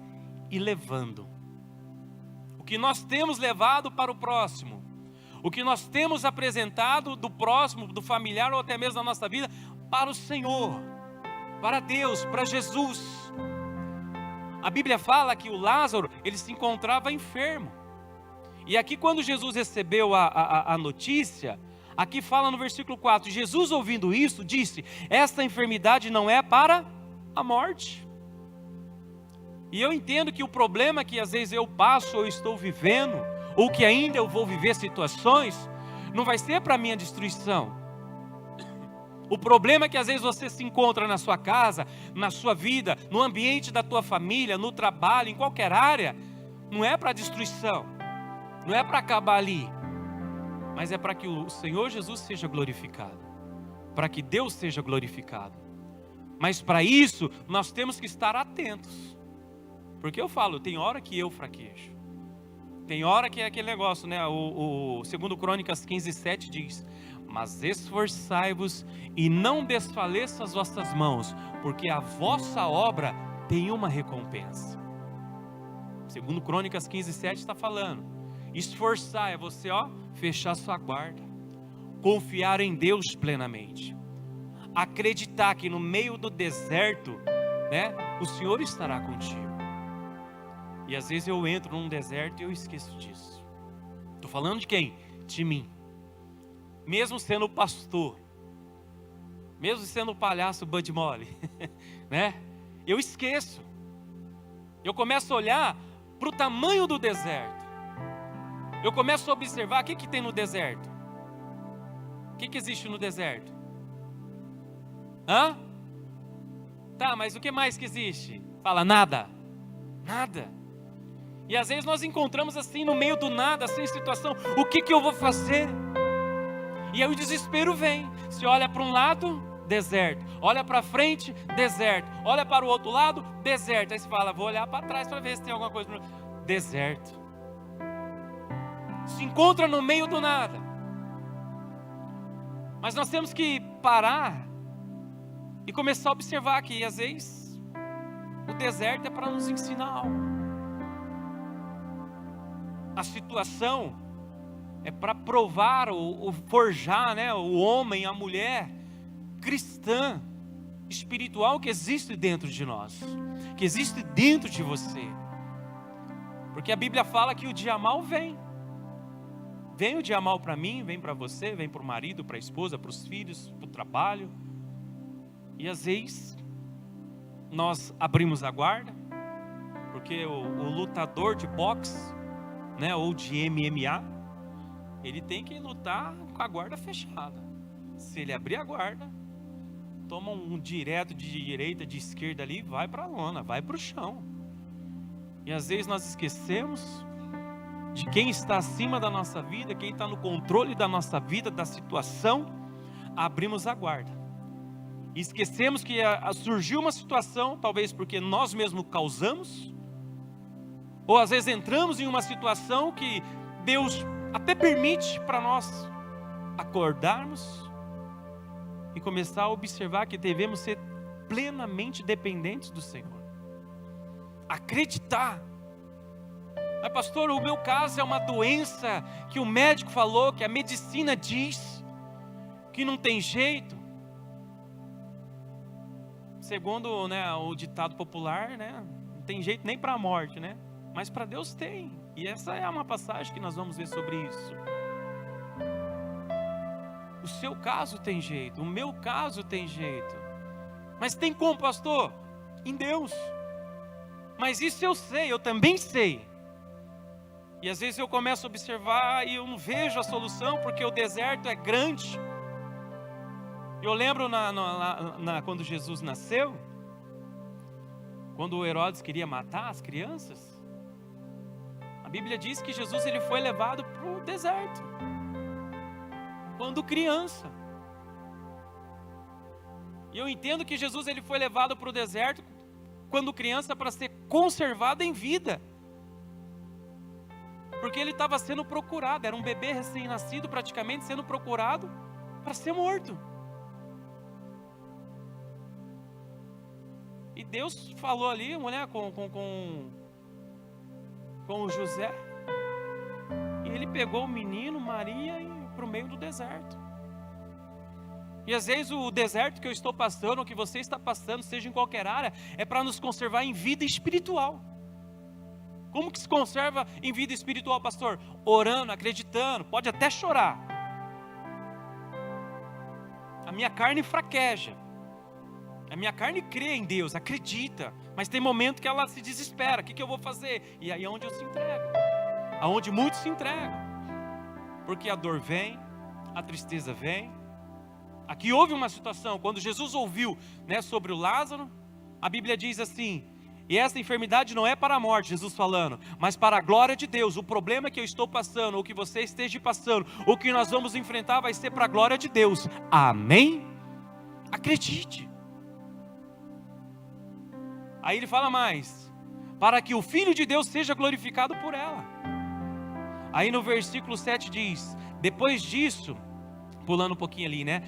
e levando. O que nós temos levado para o próximo, o que nós temos apresentado do próximo, do familiar ou até mesmo da nossa vida, para o Senhor, para Deus, para Jesus. A Bíblia fala que o Lázaro, ele se encontrava enfermo. E aqui quando Jesus recebeu a notícia, aqui fala no versículo 4, Jesus ouvindo isso, disse: esta enfermidade não é para a morte. E eu entendo que o problema que às vezes eu passo ou estou vivendo, ou que ainda eu vou viver situações, não vai ser para a minha destruição. O problema é que às vezes você se encontra na sua casa, na sua vida, no ambiente da tua família, no trabalho, em qualquer área, não é para destruição, não é para acabar ali, mas é para que o Senhor Jesus seja glorificado, para que Deus seja glorificado. Mas para isso nós temos que estar atentos, porque eu falo, tem hora que eu fraquejo, tem hora que é aquele negócio, né? O 2 Crônicas 15:7 diz: mas esforçai-vos e não desfaleçam as vossas mãos, porque a vossa obra tem uma recompensa. 2 Crônicas 15:7 está falando: esforçar é você, fechar sua guarda, confiar em Deus plenamente, acreditar que no meio do deserto, né, o Senhor estará contigo. E às vezes eu entro num deserto e eu esqueço disso. Estou falando de quem? De mim. Mesmo sendo pastor, mesmo sendo o palhaço Bud Mole, né? Eu esqueço. Eu começo a olhar para o tamanho do deserto. Eu começo a observar o que tem no deserto. O que existe no deserto? Tá, mas o que mais que existe? Fala, nada. Nada. E às vezes nós encontramos assim no meio do nada, sem situação, o que eu vou fazer? E aí o desespero vem. Você olha para um lado, deserto. Olha para frente, deserto. Olha para o outro lado, deserto. Aí você fala, vou olhar para trás para ver se tem alguma coisa. Deserto. Se encontra no meio do nada. Mas nós temos que parar e começar a observar que às vezes o deserto é para nos ensinar algo. A situação é para provar ou forjar, né, o homem, a mulher cristã, espiritual que existe dentro de nós, que existe dentro de você. Porque a Bíblia fala que o dia mal vem. Vem o dia mal para mim, vem para você, vem para o marido, para a esposa, para os filhos, para o trabalho. E às vezes nós abrimos a guarda, porque o lutador de boxe, né, ou de MMA, ele tem que lutar com a guarda fechada. Se ele abrir a guarda, toma um direto de direita, de esquerda ali, vai para a lona, vai para o chão. E às vezes nós esquecemos de quem está acima da nossa vida, quem está no controle da nossa vida, da situação. Abrimos a guarda e esquecemos que surgiu uma situação, talvez porque nós mesmos causamos, ou às vezes entramos em uma situação que Deus até permite para nós acordarmos e começar a observar que devemos ser plenamente dependentes do Senhor. Acreditar. Mas pastor, o meu caso é uma doença que o médico falou, que a medicina diz que não tem jeito. Segundo, né, o ditado popular, né, não tem jeito nem para a morte, né? Mas para Deus tem. E essa é uma passagem que nós vamos ver sobre isso. O seu caso tem jeito, o meu caso tem jeito. Mas tem como, pastor? Em Deus. Mas isso eu sei, eu também sei. E às vezes eu começo a observar e eu não vejo a solução, porque o deserto é grande. Eu lembro quando Jesus nasceu, quando o Herodes queria matar as crianças, a Bíblia diz que Jesus ele foi levado para o deserto, quando criança. E eu entendo que Jesus ele foi levado para o deserto, quando criança, para ser conservado em vida. Porque ele estava sendo procurado, era um bebê recém-nascido praticamente, sendo procurado para ser morto. E Deus falou ali, né, com o José, e ele pegou o menino, Maria, para o meio do deserto. E às vezes o deserto que eu estou passando, ou que você está passando, seja em qualquer área, é para nos conservar em vida espiritual. Como que se conserva em vida espiritual, pastor? Orando, acreditando, pode até chorar. A minha carne fraqueja. A minha carne crê em Deus, acredita. Mas tem momento que ela se desespera. O que eu vou fazer? E aí é onde eu se entrego. Aonde muitos se entregam. Porque a dor vem, a tristeza vem. Aqui houve uma situação, quando Jesus ouviu, né, sobre o Lázaro, a Bíblia diz assim: e essa enfermidade não é para a morte, Jesus falando, mas para a glória de Deus. O problema que eu estou passando, ou que você esteja passando, ou que nós vamos enfrentar, vai ser para a glória de Deus. Amém? Acredite. Aí ele fala mais: para que o Filho de Deus seja glorificado por ela. Aí no versículo 7 diz: depois disso, pulando um pouquinho ali, né?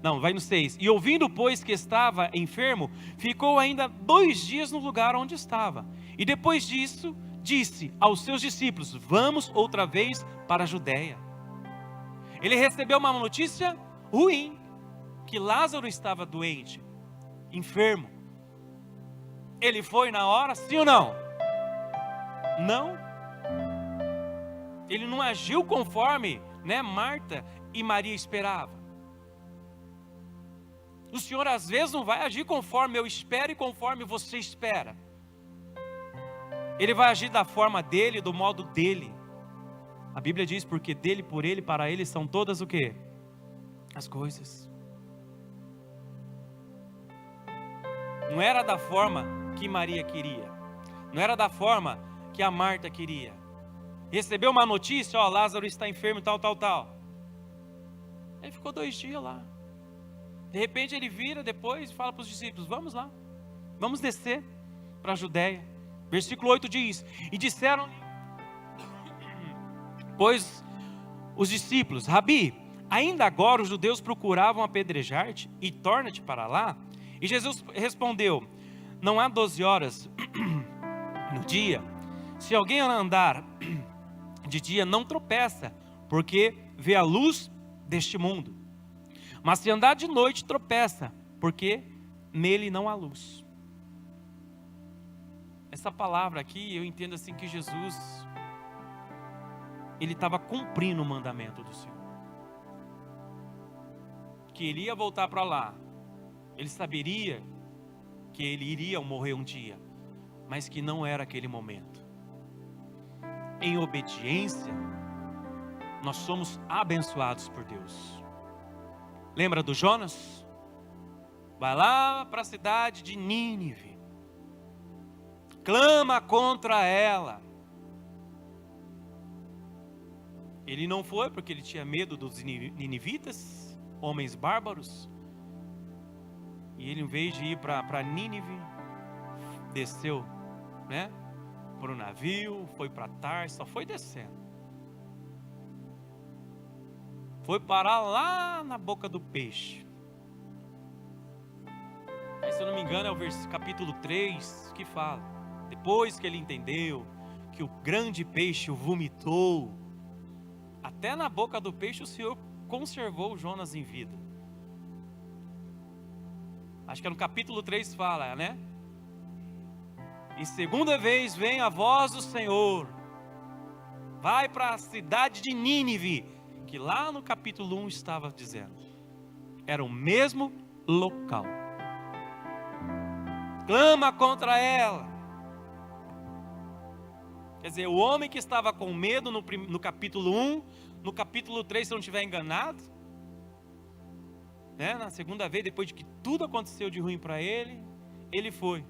Não, vai no 6. E ouvindo, pois, que estava enfermo, ficou ainda 2 dias no lugar onde estava. E depois disso, disse aos seus discípulos: vamos outra vez para a Judéia. Ele recebeu uma notícia ruim, que Lázaro estava doente, enfermo. Ele foi na hora, sim ou não? Não. Ele não agiu conforme, né, Marta e Maria esperavam. O Senhor às vezes não vai agir conforme eu espero e conforme você espera. Ele vai agir da forma dele, do modo dele. A Bíblia diz: porque dele, por ele, para ele são todas o quê? As coisas. Não era da forma que Maria queria. Não era da forma que a Marta queria. Recebeu uma notícia, ó, Lázaro está enfermo, tal. Ele ficou 2 dias lá. De repente ele vira depois e fala para os discípulos, vamos lá, vamos descer para a Judéia. Versículo 8 diz, e disseram, pois os discípulos, Rabi, ainda agora os judeus procuravam apedrejar-te e torna-te para lá? E Jesus respondeu, não há 12 horas no dia, se alguém andar de dia não tropeça, porque vê a luz deste mundo. Mas se andar de noite tropeça, porque nele não há luz. Essa palavra aqui, eu entendo assim que Jesus, ele estava cumprindo o mandamento do Senhor. Que ele ia voltar para lá. Ele saberia que ele iria morrer um dia, mas que não era aquele momento. Em obediência, nós somos abençoados por Deus. Lembra do Jonas? Vai lá para a cidade de Nínive. Clama contra ela. Ele não foi porque ele tinha medo dos ninivitas, homens bárbaros. E ele, em vez de ir para Nínive, desceu, né, para o navio, foi para Tarso, só foi descendo. Foi parar lá na boca do peixe. Aí, se eu não me engano, é o capítulo 3 que fala. Depois que ele entendeu que o grande peixe o vomitou, até na boca do peixe o Senhor conservou Jonas em vida. Acho que é no capítulo 3 fala, né? E segunda vez vem a voz do Senhor. Vai para a cidade de Nínive, que lá no capítulo 1 estava dizendo. Era o mesmo local. Clama contra ela. Quer dizer, o homem que estava com medo no capítulo 1, no capítulo 3, se eu não estiver enganado, né, na segunda vez, depois de que tudo aconteceu de ruim para ele, ele foi.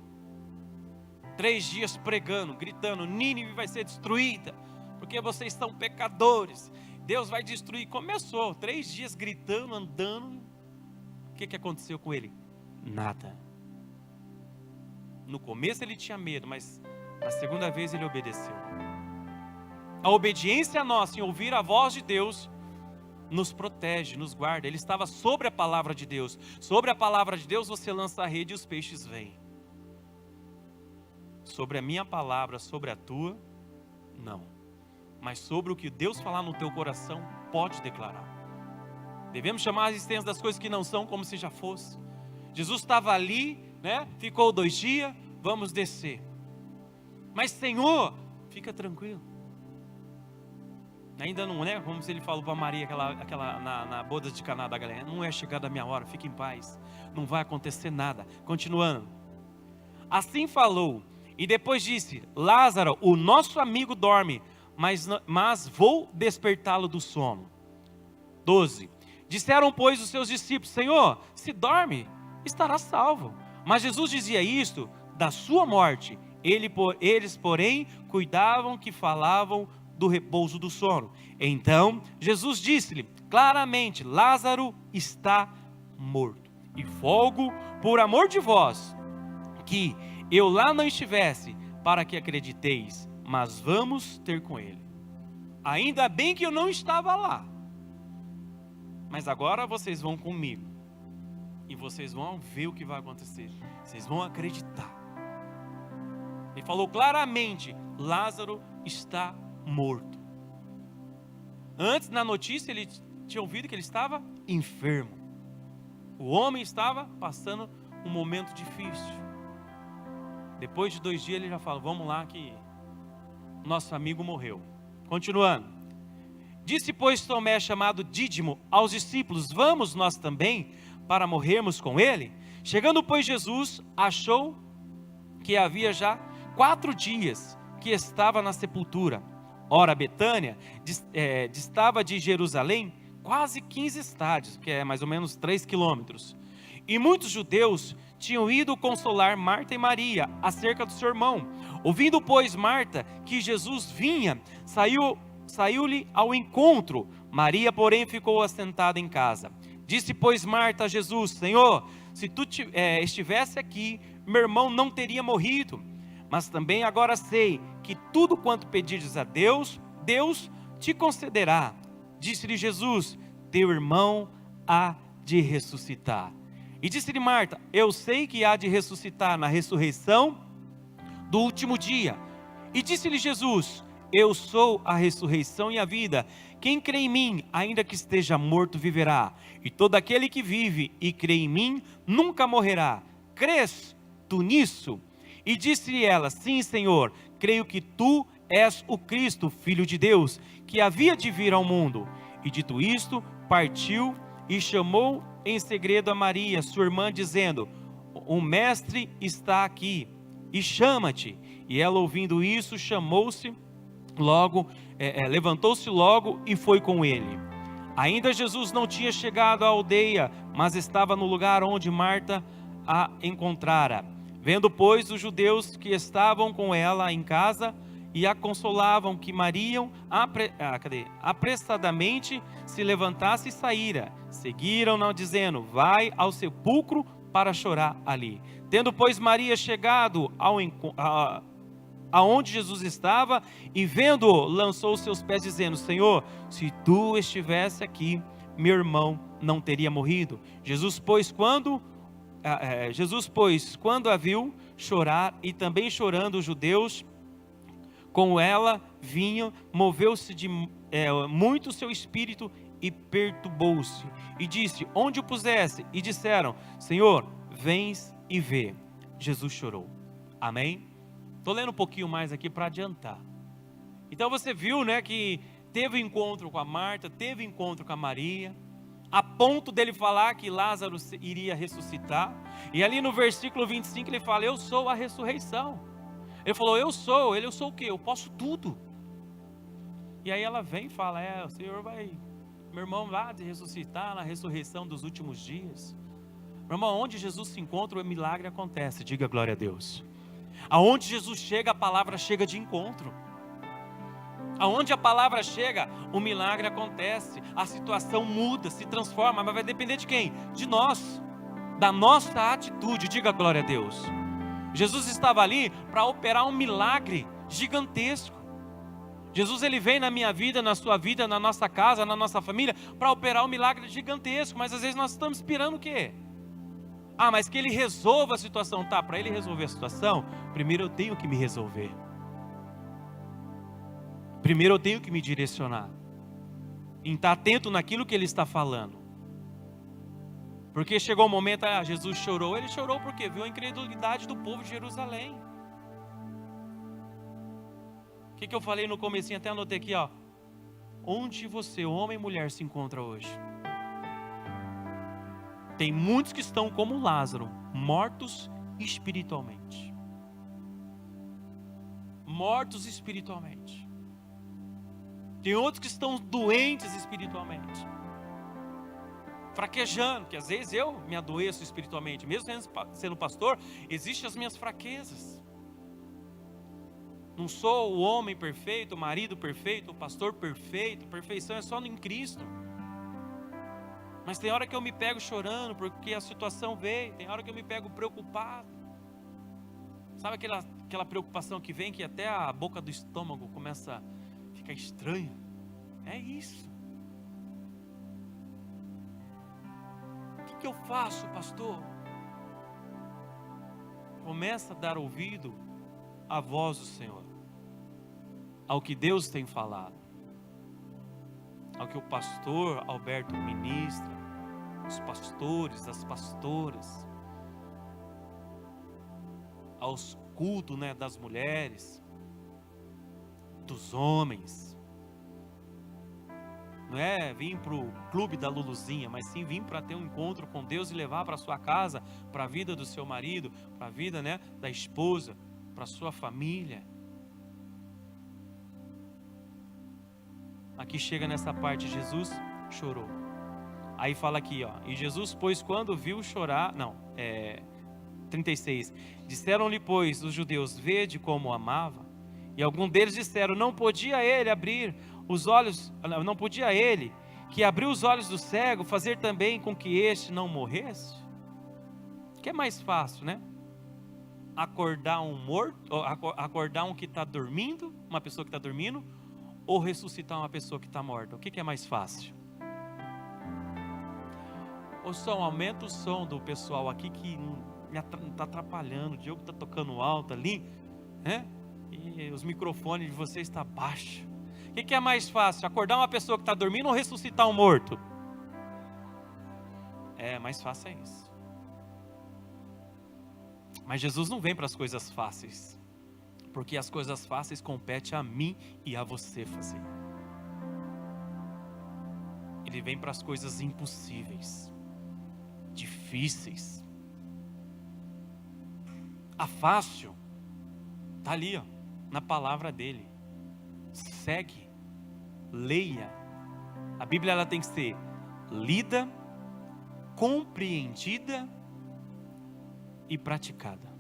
3 dias pregando, gritando, Nínive vai ser destruída, porque vocês são pecadores. Deus vai destruir. Começou 3 dias gritando, andando. O que aconteceu com ele? Nada. No começo ele tinha medo, mas na segunda vez ele obedeceu. A obediência nossa em ouvir a voz de Deus nos protege, nos guarda. Ele estava sobre a palavra de Deus. Sobre a palavra de Deus você lança a rede e os peixes vêm. Sobre a minha palavra, sobre a tua, não. Mas sobre o que Deus falar no teu coração, pode declarar. Devemos chamar a existência das coisas que não são como se já fosse. Jesus estava ali, né? Ficou 2 dias, vamos descer. Mas Senhor, fica tranquilo. Ainda não é, como se ele falou para Maria na boda de Caná da Galileia, não é chegada a minha hora, fique em paz, não vai acontecer nada. Continuando. Assim falou, e depois disse, Lázaro, o nosso amigo dorme, mas vou despertá-lo do sono. 12. Disseram, pois, os seus discípulos, Senhor, se dorme, estará salvo. Mas Jesus dizia isto da sua morte. Eles, porém, cuidavam que falavam do repouso do sono. Então, Jesus disse-lhe claramente, Lázaro está morto. E folgo por amor de vós, que eu lá não estivesse, para que acrediteis, mas vamos ter com ele. Ainda bem que eu não estava lá, mas agora vocês vão comigo, e vocês vão ver o que vai acontecer, vocês vão acreditar. Ele falou claramente, Lázaro está morto. Antes, na notícia, ele tinha ouvido que ele estava enfermo. O homem estava passando um momento difícil. Depois de 2 dias ele já fala, vamos lá que nosso amigo morreu. Continuando. Disse, pois, Tomé, chamado Dídimo, aos discípulos, vamos nós também para morrermos com ele? Chegando, pois, Jesus achou que havia já 4 dias que estava na sepultura. Ora, Betânia distava de Jerusalém quase 15 estádios, que é mais ou menos 3 quilômetros. E muitos judeus tinham ido consolar Marta e Maria acerca do seu irmão. Ouvindo, pois, Marta que Jesus vinha, saiu-lhe ao encontro. Maria, porém, ficou assentada em casa. Disse, pois, Marta a Jesus: Senhor, se tu estivesse aqui, meu irmão não teria morrido. Mas também agora sei que tudo quanto pedires a Deus, Deus te concederá. Disse-lhe Jesus: teu irmão há de ressuscitar. E disse-lhe Marta: eu sei que há de ressuscitar na ressurreição do último dia. E disse-lhe Jesus: eu sou a ressurreição e a vida. Quem crê em mim, ainda que esteja morto, viverá. E todo aquele que vive e crê em mim, nunca morrerá. Crês tu nisso? E disse-lhe ela: sim, Senhor, creio que tu és o Cristo, Filho de Deus, que havia de vir ao mundo. E dito isto, partiu e chamou em segredo a Maria, sua irmã, dizendo: o mestre está aqui e chama-te. E ela, ouvindo isso, levantou-se logo e foi com ele. Ainda Jesus não tinha chegado à aldeia, mas estava no lugar onde Marta a encontrara. Vendo, pois, os judeus que estavam com ela em casa e a consolavam, que Maria apressadamente se levantasse e saíra, seguiram-na, dizendo: vai ao sepulcro para chorar ali. Tendo, pois, Maria chegado aonde Jesus estava, e vendo-o, lançou os seus pés, dizendo: Senhor, se tu estivesse aqui, meu irmão não teria morrido. Jesus, pois, quando a viu chorar, e também chorando os judeus com ela vinham, moveu-se de muito o seu espírito e perturbou-se. E disse: onde o puseste? E disseram: Senhor, vens e vê. Jesus chorou. Amém? Estou lendo um pouquinho mais aqui para adiantar. Então você viu, né, que teve encontro com a Marta, teve encontro com a Maria, a ponto dele falar que Lázaro iria ressuscitar. E ali no versículo 25 ele fala: eu sou a ressurreição. Ele falou: eu sou o quê? Eu posso tudo. E aí ela vem e fala: o Senhor meu irmão vai ressuscitar na ressurreição dos últimos dias. Meu irmão, onde Jesus se encontra, o milagre acontece. Diga glória a Deus. Aonde Jesus chega, a palavra chega de encontro. Aonde a palavra chega, o milagre acontece. A situação muda, se transforma, mas vai depender de quem? De nós, da nossa atitude. Diga glória a Deus. Jesus estava ali para operar um milagre gigantesco. Jesus, ele vem na minha vida, na sua vida, na nossa casa, na nossa família, para operar um milagre gigantesco. Mas às vezes nós estamos esperando o quê? Mas que ele resolva a situação. Tá, para ele resolver a situação, primeiro eu tenho que me resolver. Primeiro eu tenho que me direcionar, em estar atento naquilo que ele está falando. Porque chegou o momento, Jesus chorou. Ele chorou porque viu a incredulidade do povo de Jerusalém. O que eu falei no comecinho, até anotei aqui, onde você, homem e mulher, se encontra hoje? Tem muitos que estão como Lázaro, mortos espiritualmente. Mortos espiritualmente. Tem outros que estão doentes espiritualmente, fraquejando, que às vezes eu me adoeço espiritualmente, mesmo sendo pastor, existem as minhas fraquezas. Não sou o homem perfeito, o marido perfeito, o pastor perfeito. Perfeição é só em Cristo. Mas tem hora que eu me pego chorando porque a situação veio. Tem hora que eu me pego preocupado. Sabe aquela preocupação que vem, que até a boca do estômago começa a ficar estranha? É isso. O que eu faço, pastor? Começa a dar ouvido à voz do Senhor, ao que Deus tem falado, ao que o pastor Alberto ministra, os pastores, as pastoras, aos cultos, das mulheres, dos homens. Não é vir para o clube da Luluzinha, mas sim vir para ter um encontro com Deus e levar para a sua casa, para a vida do seu marido, para a vida da esposa, para a sua família. Aqui chega nessa parte, Jesus chorou. Aí fala aqui, ó. E Jesus, pois, quando viu chorar... Não, 36. Disseram-lhe, pois, os judeus, vede como o amava. E algum deles disseram, não podia ele abrir os olhos... Não podia ele, que abriu os olhos do cego, fazer também com que este não morresse? O que é mais fácil, né? Acordar um morto, acordar um que está dormindo, uma pessoa que está dormindo, ou ressuscitar uma pessoa que está morta? O que é mais fácil? O som, aumenta o som do pessoal aqui que está atrapalhando. O Diogo está tocando alto ali, né? E os microfones de vocês estão baixos. O que é mais fácil? Acordar uma pessoa que está dormindo ou ressuscitar um morto? Mais fácil é isso. Mas Jesus não vem para as coisas fáceis, porque as coisas fáceis competem a mim e a você fazer. Ele vem para as coisas impossíveis, difíceis. A fácil está ali, ó, na palavra dele. Segue, leia. A Bíblia ela tem que ser lida, compreendida e praticada.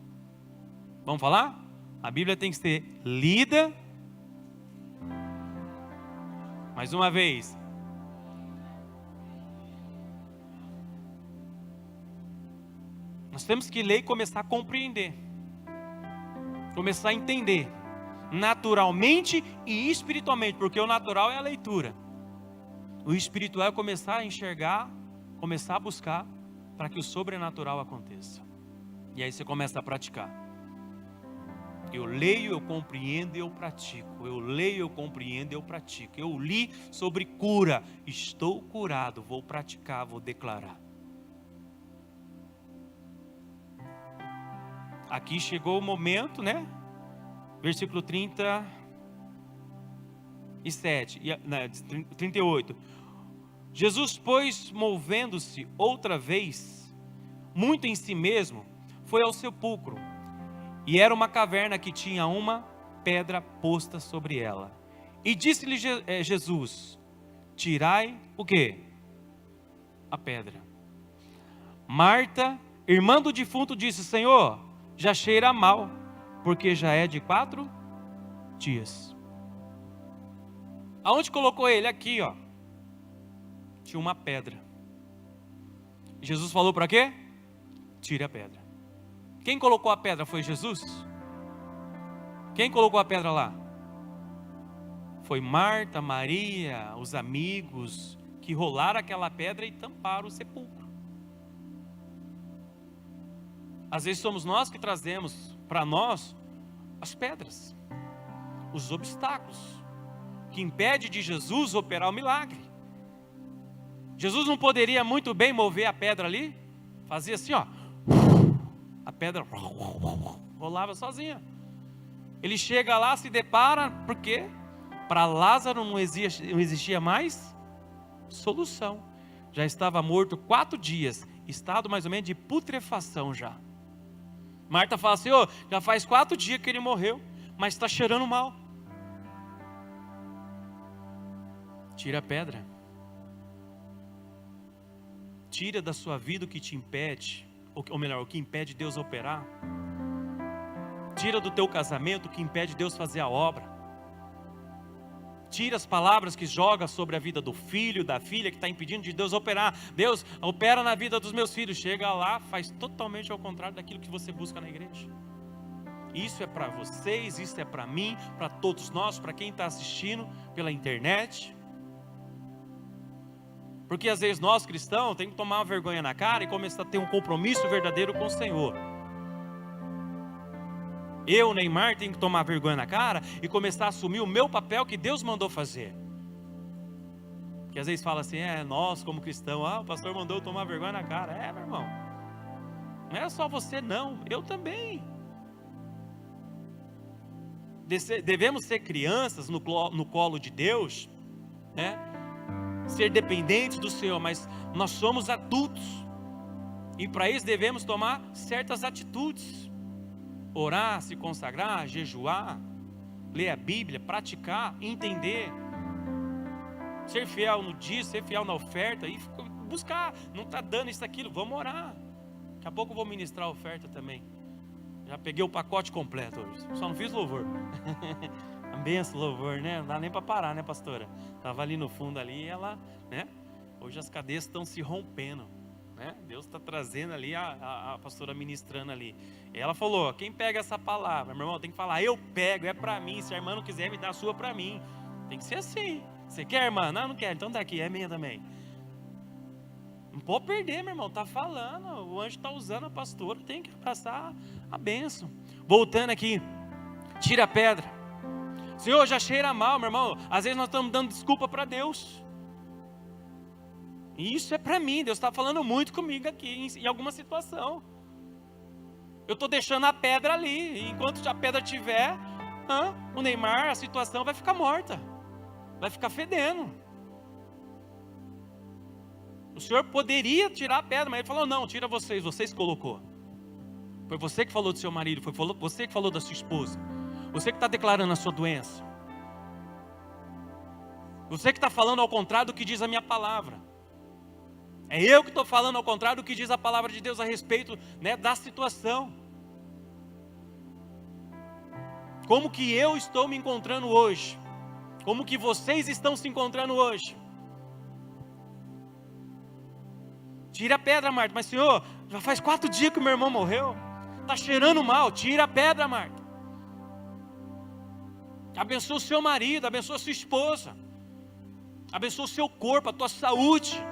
Vamos falar? A Bíblia tem que ser lida. Mais uma vez. Nós temos que ler e começar a compreender. Começar a entender. Naturalmente e espiritualmente. Porque o natural é a leitura. O espiritual é começar a enxergar, começar a buscar para que o sobrenatural aconteça. E aí você começa a praticar. Eu leio, eu compreendo e eu pratico. Eu leio, eu compreendo e eu pratico. Eu li sobre cura. Estou curado. Vou praticar, vou declarar. Aqui chegou o momento, né? Versículo 37, 38. Jesus, pois, movendo-se outra vez, muito em si mesmo, foi ao sepulcro. E era uma caverna que tinha uma pedra posta sobre ela. E disse-lhe Jesus, tirai o quê? A pedra. Marta, irmã do defunto, disse, Senhor, já cheira mal, porque já é de 4 dias. Aonde colocou ele? Aqui, ó. Tinha uma pedra. Jesus falou para quê? Tire a pedra. Quem colocou a pedra foi Jesus? Quem colocou a pedra lá? Foi Marta, Maria, os amigos que rolaram aquela pedra e tamparam o sepulcro. Às vezes somos nós que trazemos para nós as pedras, os obstáculos que impedem de Jesus operar o milagre. Jesus não poderia muito bem mover a pedra ali? Fazia assim, ó. A pedra rolava sozinha. Ele chega lá, se depara, porque para Lázaro não existia mais solução. Já estava morto 4 dias, estado mais ou menos de putrefação já. Marta fala assim, já faz 4 dias que ele morreu, mas está cheirando mal. Tira a pedra. Tira da sua vida o que te impede, ou melhor, o que impede Deus operar. Tira do teu casamento o que impede Deus fazer a obra. Tira as palavras que joga sobre a vida do filho, da filha, que está impedindo de Deus operar. Deus, opera na vida dos meus filhos. Chega lá, faz totalmente ao contrário daquilo que você busca na igreja. Isso é para vocês, isso é para mim, para todos nós, para quem está assistindo pela internet. Porque às vezes nós cristãos temos que tomar uma vergonha na cara e começar a ter um compromisso verdadeiro com o Senhor. Eu, Neymar, tenho que tomar vergonha na cara e começar a assumir o meu papel que Deus mandou fazer. Porque às vezes fala assim, nós como cristãos, o pastor mandou eu tomar vergonha na cara. Meu irmão, não é só você não, eu também. Devemos ser crianças no colo de Deus, né? Ser dependentes do Senhor, mas nós somos adultos. E para isso devemos tomar certas atitudes. Orar, se consagrar, jejuar, ler a Bíblia, praticar, entender, ser fiel no dízimo, ser fiel na oferta, e buscar, não está dando isso, aquilo, vamos orar. Daqui a pouco eu vou ministrar a oferta também. Já peguei o pacote completo hoje, só não fiz louvor. A benção, louvor, né? Não dá nem para parar, né, pastora? Estava ali no fundo ali, ela, né? Hoje as cadeias estão se rompendo, né? Deus está trazendo ali, a pastora ministrando ali. E ela falou, quem pega essa palavra, meu irmão, tem que falar, eu pego, é para mim. Se a irmã não quiser, me dá a sua para mim. Tem que ser assim. Você quer, irmã? Não, não quero. Então tá aqui, é minha também. Não pode perder, meu irmão. Tá falando, o anjo está usando a pastora, tem que passar a bênção. Voltando aqui, tira a pedra. Senhor, já cheira mal, meu irmão. Às vezes nós estamos dando desculpa para Deus. E isso é para mim. Deus está falando muito comigo aqui, em alguma situação. Eu estou deixando a pedra ali. E enquanto a pedra tiver, o Neymar, a situação vai ficar morta. Vai ficar fedendo. O Senhor poderia tirar a pedra, mas Ele falou, não, tira vocês colocou. Foi você que falou do seu marido, foi você que falou da sua esposa. Você que está declarando a sua doença. Você que está falando ao contrário do que diz a minha palavra. É eu que estou falando ao contrário do que diz a palavra de Deus a respeito, né, da situação. Como que eu estou me encontrando hoje? Como que vocês estão se encontrando hoje? Tira a pedra, Marta. Mas Senhor, já faz 4 dias que o meu irmão morreu. Está cheirando mal. Tira a pedra, Marta. Abençoa o seu marido, abençoa a sua esposa. Abençoa o seu corpo, a tua saúde.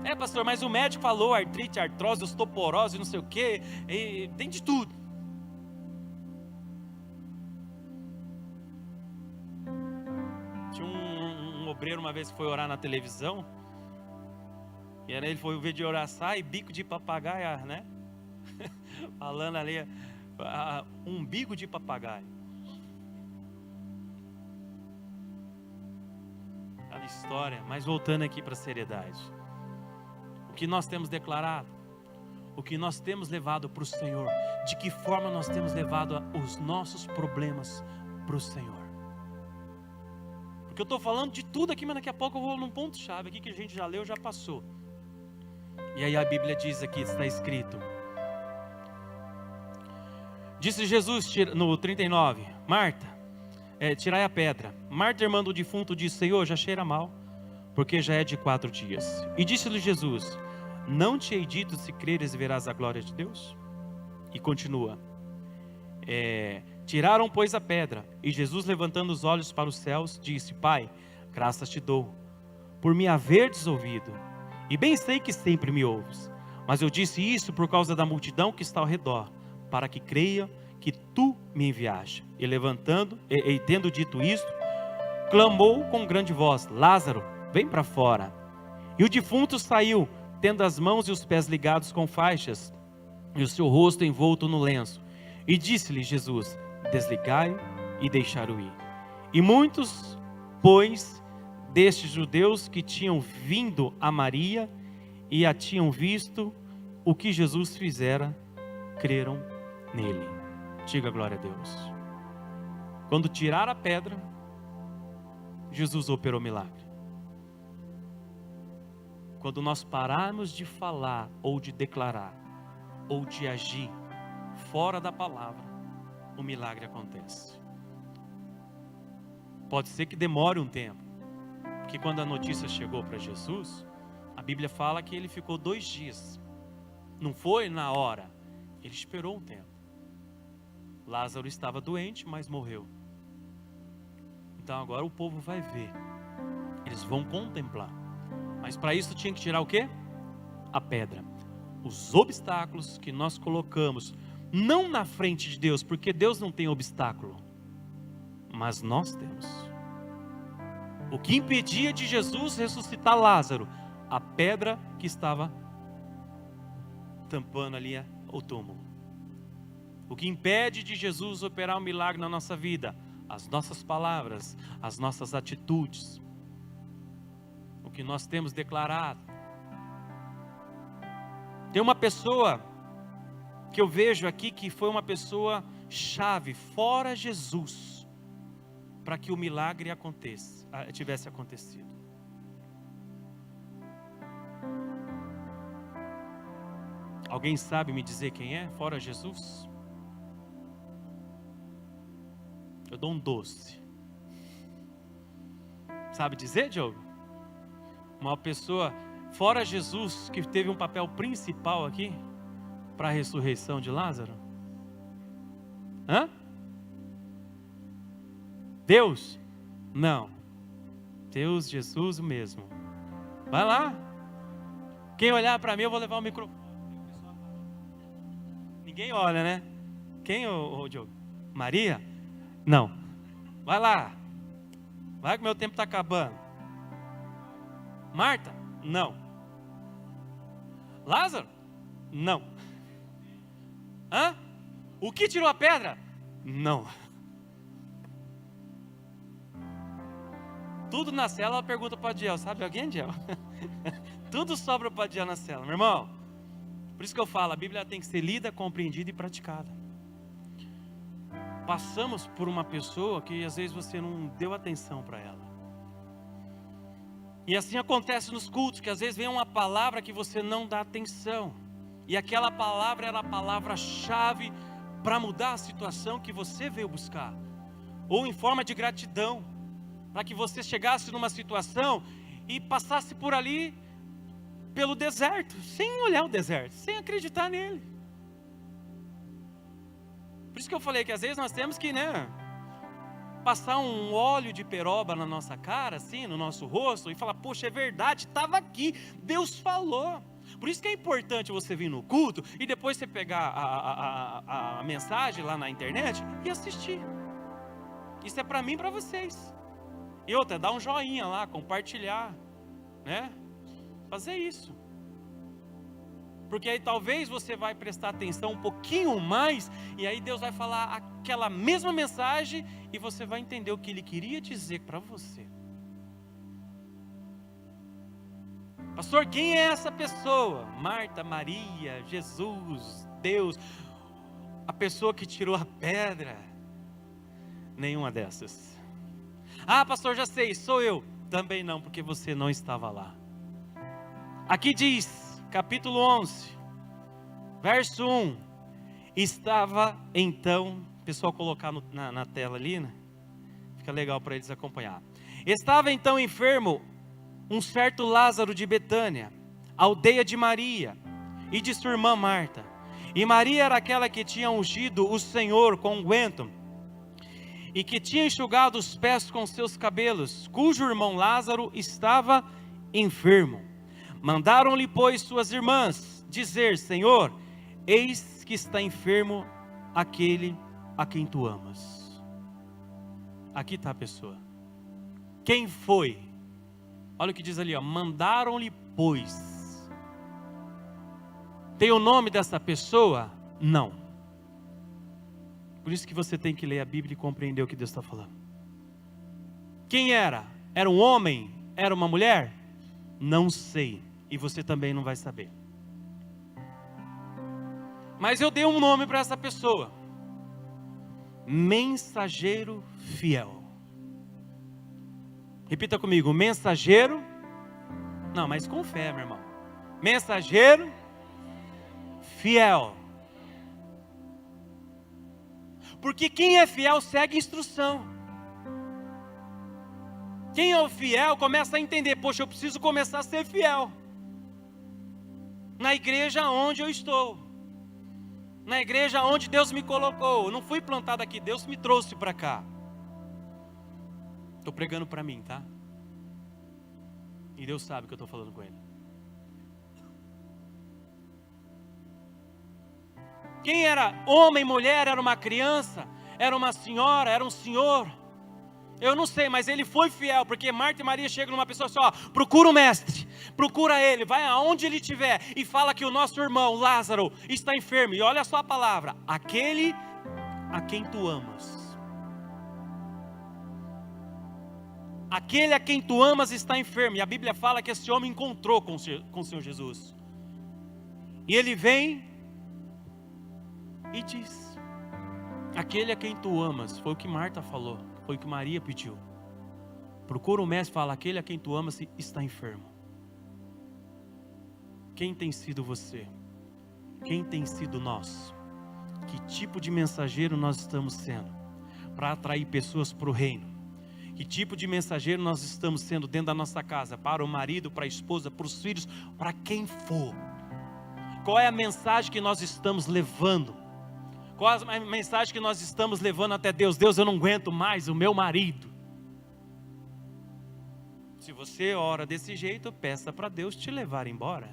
É, pastor, mas o médico falou artrite, artrose, osteoporose, não sei o quê. Tem de tudo. Tinha um obreiro uma vez que foi orar na televisão. E aí ele foi ver de orar, sai, bico de papagaio, né? Falando ali, umbigo de papagaio. Aquela história, mas voltando aqui para a seriedade. O que nós temos declarado, o que nós temos levado para o Senhor, de que forma nós temos levado os nossos problemas para o Senhor. Porque eu estou falando de tudo aqui, mas daqui a pouco eu vou num ponto-chave aqui que a gente já leu, já passou. E aí a Bíblia diz aqui, está escrito. Disse Jesus no 39, Marta, tirai a pedra. Marta, irmã do defunto, disse, Senhor, já cheira mal, porque já é de 4 dias. E disse-lhe Jesus, não te hei dito, se creres verás a glória de Deus? E continua. Tiraram, pois, a pedra. E Jesus, levantando os olhos para os céus, disse, Pai, graças te dou, por me haverdes ouvido. E bem sei que sempre me ouves. Mas eu disse isso por causa da multidão que está ao redor, para que creia que tu me enviaste. E levantando, e tendo dito isto, clamou com grande voz, Lázaro, vem para fora. E o defunto saiu, tendo as mãos e os pés ligados com faixas, e o seu rosto envolto no lenço. E disse-lhe Jesus, desligai-o e deixai-o ir. E muitos, pois, destes judeus que tinham vindo a Maria e a tinham visto o que Jesus fizera, creram nele. Diga glória a Deus. Quando tiraram a pedra, Jesus operou milagre. Quando nós pararmos de falar, ou de declarar, ou de agir fora da palavra, o milagre acontece. Pode ser que demore um tempo, porque quando a notícia chegou para Jesus, a Bíblia fala que ele ficou 2 dias. Não foi na hora, ele esperou um tempo. Lázaro estava doente, mas morreu. Então agora o povo vai ver, eles vão contemplar. Mas para isso tinha que tirar o quê? A pedra. Os obstáculos que nós colocamos, não na frente de Deus, porque Deus não tem obstáculo, mas nós temos. O que impedia de Jesus ressuscitar Lázaro? A pedra que estava tampando ali o túmulo. O que impede de Jesus operar um milagre na nossa vida? As nossas palavras, as nossas atitudes, o que nós temos declarado. Tem uma pessoa que eu vejo aqui que foi uma pessoa chave, fora Jesus, para que o milagre tivesse acontecido. Alguém sabe me dizer quem é, fora Jesus? Eu dou um doce. Sabe dizer, Diogo? Uma pessoa, fora Jesus, que teve um papel principal aqui, para a ressurreição de Lázaro? Hã? Deus? Não. Deus, Jesus o mesmo. Vai lá. Quem olhar para mim, eu vou levar o microfone. Ninguém olha, né? Quem, ô Diogo? Maria? Não. Vai lá. Vai que meu tempo está acabando. Marta? Não. Lázaro? Não. Hã? O que tirou a pedra? Não. Tudo na cela, ela pergunta para Adiel. Sabe alguém, Adiel? Tudo sobra para Adiel na cela. Meu irmão, por isso que eu falo, a Bíblia tem que ser lida, compreendida e praticada. Passamos por uma pessoa que às vezes você não deu atenção para ela. E assim acontece nos cultos, que às vezes vem uma palavra que você não dá atenção. E aquela palavra era a palavra-chave para mudar a situação que você veio buscar. Ou em forma de gratidão, para que você chegasse numa situação e passasse por ali, pelo deserto, sem olhar o deserto, sem acreditar nele. Por isso que eu falei que às vezes nós temos que, passar um óleo de peroba na nossa cara, assim, no nosso rosto, e falar, poxa, é verdade, estava aqui, Deus falou. Por isso que é importante você vir no culto, e depois você pegar a mensagem lá na internet, e assistir. Isso é para mim e para vocês. E outra, dar um joinha lá, compartilhar, fazer isso. Porque aí talvez você vai prestar atenção um pouquinho mais, e aí Deus vai falar aquela mesma mensagem, e você vai entender o que Ele queria dizer para você. Pastor, quem é essa pessoa? Marta, Maria, Jesus, Deus. A pessoa que tirou a pedra? Nenhuma dessas. Ah, pastor, já sei, sou eu. Também não, porque você não estava lá. Aqui diz, capítulo 11, verso 1. Estava então, o pessoal colocar na tela ali, fica legal para eles acompanhar. Estava então enfermo um certo Lázaro de Betânia, aldeia de Maria e de sua irmã Marta. E Maria era aquela que tinha ungido o Senhor com unguento e que tinha enxugado os pés com seus cabelos, cujo irmão Lázaro estava enfermo. Mandaram-lhe, pois, suas irmãs dizer: Senhor, eis que está enfermo aquele a quem tu amas. Aqui está a pessoa. Quem foi? Olha o que diz ali, mandaram-lhe, pois. Tem o nome dessa pessoa? Não. Por isso que você tem que ler a Bíblia e compreender o que Deus está falando. Quem era? Era um homem? Era uma mulher? Não sei. E você também não vai saber. Mas eu dei um nome para essa pessoa. Mensageiro fiel. Repita comigo, mensageiro. Não, mas com fé, meu irmão. Mensageiro fiel. Porque quem é fiel segue instrução. Quem é o fiel começa a entender, poxa, eu preciso começar a ser fiel. Na igreja onde eu estou. Na igreja onde Deus me colocou. Eu não fui plantado aqui, Deus me trouxe para cá. Estou pregando para mim, tá? E Deus sabe que eu estou falando com Ele. Quem era homem, mulher, era uma criança, era uma senhora, era um senhor. Eu não sei, mas ele foi fiel, porque Marta e Maria chegam numa pessoa assim, procura o mestre, procura ele, vai aonde ele estiver e fala que o nosso irmão Lázaro está enfermo. E olha só a palavra, aquele a quem tu amas. Aquele a quem tu amas está enfermo. E a Bíblia fala que esse homem encontrou com o Senhor Jesus. E ele vem e diz: aquele a quem tu amas. Foi o que Marta falou, foi o que Maria pediu. Procura o mestre e fala: aquele a quem tu amas está enfermo. Quem tem sido você? quem tem sido nós? Que tipo de mensageiro nós estamos sendo para atrair pessoas para o reino? Que tipo de mensageiro nós estamos sendo dentro da nossa casa? Para o marido, para a esposa, para os filhos, para quem for. Qual é a mensagem que nós estamos levando? Qual é a mensagem que nós estamos levando até Deus? Deus, eu não aguento mais o meu marido. Se você ora desse jeito, peça para Deus te levar embora.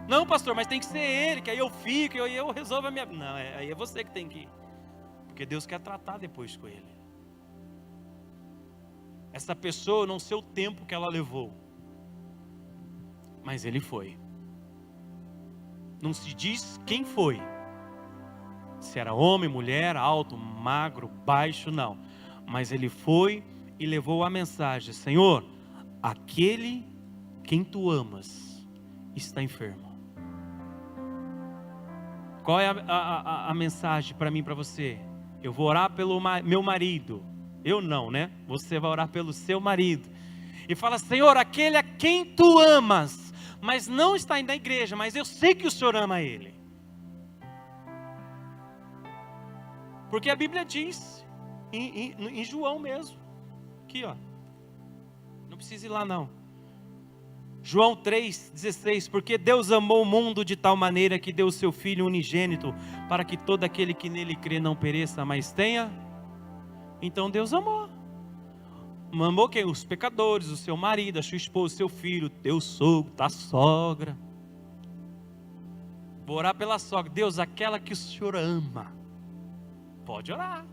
Não, pastor, mas tem que ser ele, que aí eu fico, e aí eu resolvo a minha... Não, aí é você que tem que ir. Porque Deus quer tratar depois com ele. Essa pessoa, eu não sei o tempo que ela levou, mas ele foi. Não se diz quem foi. Se era homem, mulher, alto, magro, baixo, não. Mas ele foi e levou a mensagem: Senhor, aquele quem tu amas está enfermo. Qual é a mensagem para mim e para você? Eu vou orar pelo meu marido. Eu não, né? Você vai orar pelo seu marido. E fala: Senhor, aquele a quem tu amas, mas não está indo na igreja, mas eu sei que o Senhor ama ele. Porque a Bíblia diz, em João mesmo, aqui ó, não precisa ir lá não. João 3,16, porque Deus amou o mundo de tal maneira que deu o seu Filho unigênito, para que todo aquele que nele crê não pereça, mas tenha. Então Deus amou. Amou quem? Os pecadores, o seu marido, a sua esposa, o seu filho, teu sogro, tua sogra. Vou orar pela sogra. Deus, aquela que o Senhor ama. Pode orar,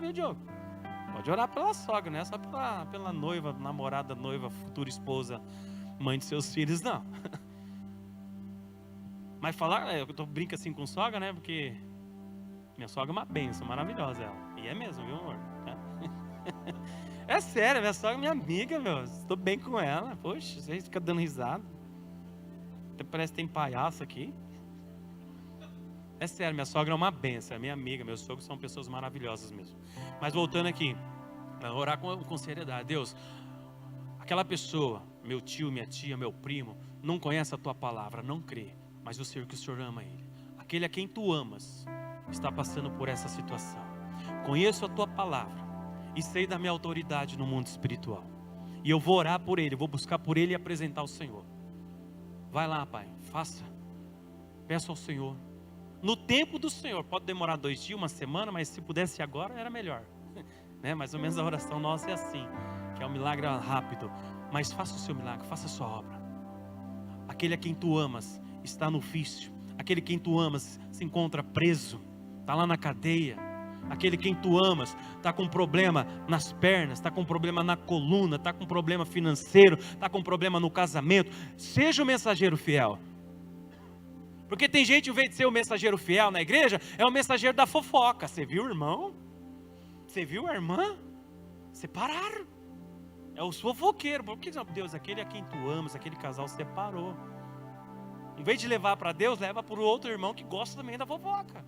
viu, Diogo? Pode orar pela sogra, não é só pela noiva, namorada, noiva, futura esposa, mãe de seus filhos, não. Mas falar, eu brinco assim com sogra, né? Porque minha sogra é uma bênção, maravilhosa ela. E é mesmo, viu, amor? É sério, minha sogra é minha amiga, meu. Estou bem com ela. Poxa, vocês ficam dando risada. Até parece que tem palhaço aqui. É sério, minha sogra é uma bênção, é minha amiga, meus sogros são pessoas maravilhosas mesmo. Mas voltando aqui, orar com seriedade. Deus, aquela pessoa, meu tio, minha tia, meu primo, não conhece a tua palavra, não crê, mas eu sei que o Senhor ama ele. Aquele a quem tu amas está passando por essa situação. Conheço a tua palavra e sei da minha autoridade no mundo espiritual. E eu vou orar por ele, vou buscar por ele e apresentar ao Senhor. Vai lá, Pai, faça. Peço ao Senhor. No tempo do Senhor, pode demorar 2 dias, uma semana, mas se pudesse agora, era melhor. Né? Mais ou menos a oração nossa é assim, que é um milagre rápido. Mas faça o seu milagre, faça a sua obra. Aquele a quem tu amas está no vício. Aquele a quem tu amas se encontra preso, está lá na cadeia. Aquele a quem tu amas está com problema nas pernas, está com problema na coluna, está com problema financeiro, está com problema no casamento. Seja o mensageiro fiel. Porque tem gente, em vez de ser o mensageiro fiel na igreja, é o mensageiro da fofoca. Você viu o irmão? Você viu a irmã? Separaram. É o fofoqueiro. Por que Deus, aquele a quem tu amas, aquele casal separou. Em vez de levar para Deus, leva para o outro irmão que gosta também da fofoca.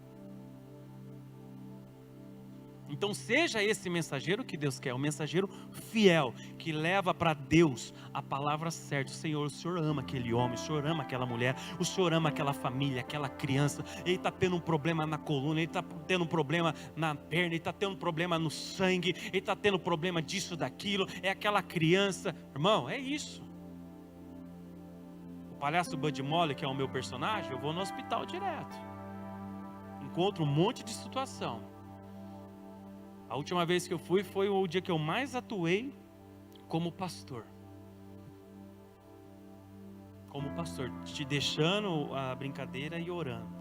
Então seja esse mensageiro que Deus quer, um mensageiro fiel, que leva para Deus a palavra certa. Senhor, o Senhor ama aquele homem, o Senhor ama aquela mulher, o Senhor ama aquela família, aquela criança. Ele está tendo um problema na coluna, ele está tendo um problema na perna, ele está tendo um problema no sangue, ele está tendo problema disso, daquilo, é aquela criança. Irmão, é isso. O palhaço Bud Molly, que é o meu personagem, eu vou no hospital direto. Encontro um monte de situação. A última vez que eu fui foi o dia que eu mais atuei como pastor. Como pastor, te deixando a brincadeira e orando.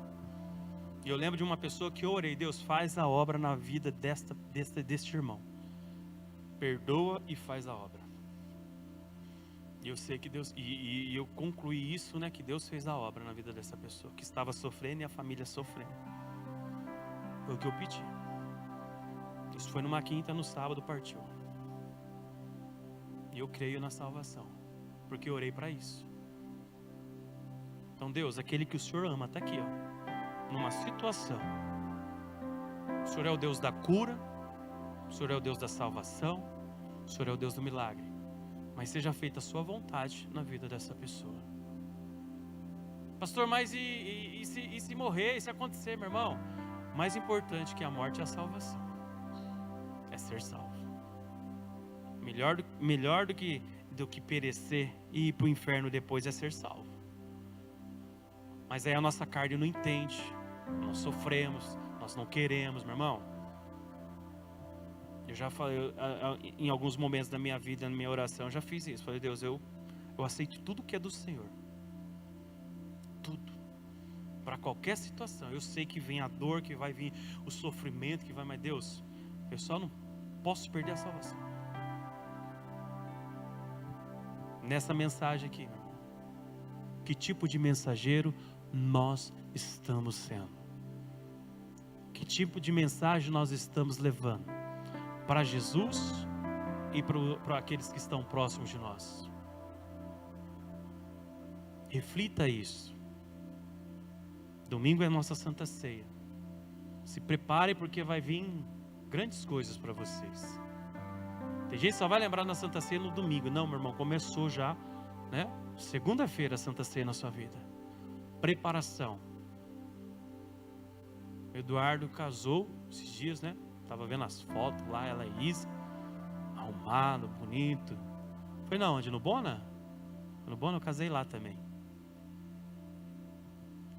E eu lembro de uma pessoa que eu orei: Deus, faz a obra na vida deste irmão. Perdoa e faz a obra. E eu sei que Deus, e eu concluí isso, né, que Deus fez a obra na vida dessa pessoa, que estava sofrendo e a família sofrendo. Foi o que eu pedi. Isso foi numa quinta, no sábado partiu. E eu creio na salvação, porque eu orei para isso. Então Deus, aquele que o Senhor ama, está aqui, ó, numa situação. O Senhor é o Deus da cura, o Senhor é o Deus da salvação, o Senhor é o Deus do milagre. Mas seja feita a sua vontade na vida dessa pessoa. Pastor, mas e se morrer, e se acontecer, meu irmão? Mais importante que a morte é a salvação. É ser salvo. Melhor do que perecer e ir para o inferno depois é ser salvo. Mas aí a nossa carne não entende. Nós sofremos, nós não queremos, meu irmão. Eu já falei, em alguns momentos da minha vida, na minha oração, eu já fiz isso. Falei, Deus, eu aceito tudo que é do Senhor. Tudo. Para qualquer situação. Eu sei que vem a dor, que vai vir o sofrimento, que vai, mas Deus, eu só não posso perder a salvação. Nessa mensagem aqui, meu irmão, que tipo de mensageiro nós estamos sendo? Que tipo de mensagem nós estamos levando para Jesus e para aqueles que estão próximos de nós? Reflita isso. Domingo é a nossa Santa Ceia. Se prepare porque vai vir grandes coisas para vocês. Tem gente que só vai lembrar da Santa Ceia no domingo. Não, meu irmão, começou já, né? Segunda-feira a Santa Ceia na sua vida. Preparação. Eduardo casou esses dias, né? Tava vendo as fotos lá, ela e Isa, arrumado, bonito. Foi na onde? No Bona? No Bona eu casei lá também.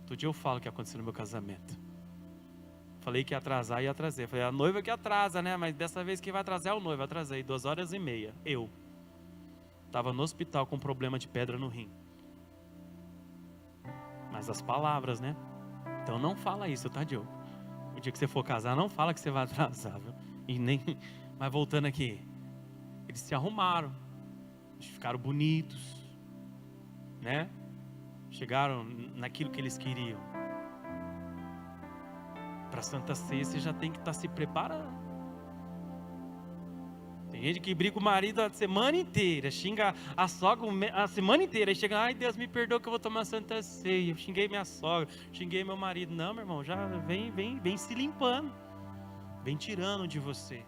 Outro dia eu falo o que aconteceu no meu casamento. Falei que ia atrasar e atrasei. Falei, a noiva que atrasa, né? Mas dessa vez quem vai atrasar é o noivo. Atrasei 2h30. Eu. Estava no hospital com problema de pedra no rim. Mas as palavras, né? Então não fala isso, tá, Diogo? O dia que você for casar, não fala que você vai atrasar, viu? E nem... Mas voltando aqui. Eles se arrumaram. Eles ficaram bonitos. Né? Chegaram naquilo que eles queriam. Para a Santa Ceia você já tem que estar se preparando. Tem gente que briga com o marido a semana inteira, xinga a sogra a semana inteira, aí chega, ai Deus me perdoa que eu vou tomar Santa Ceia, eu xinguei minha sogra, xinguei meu marido. Não, meu irmão, já vem se limpando, vem tirando de você,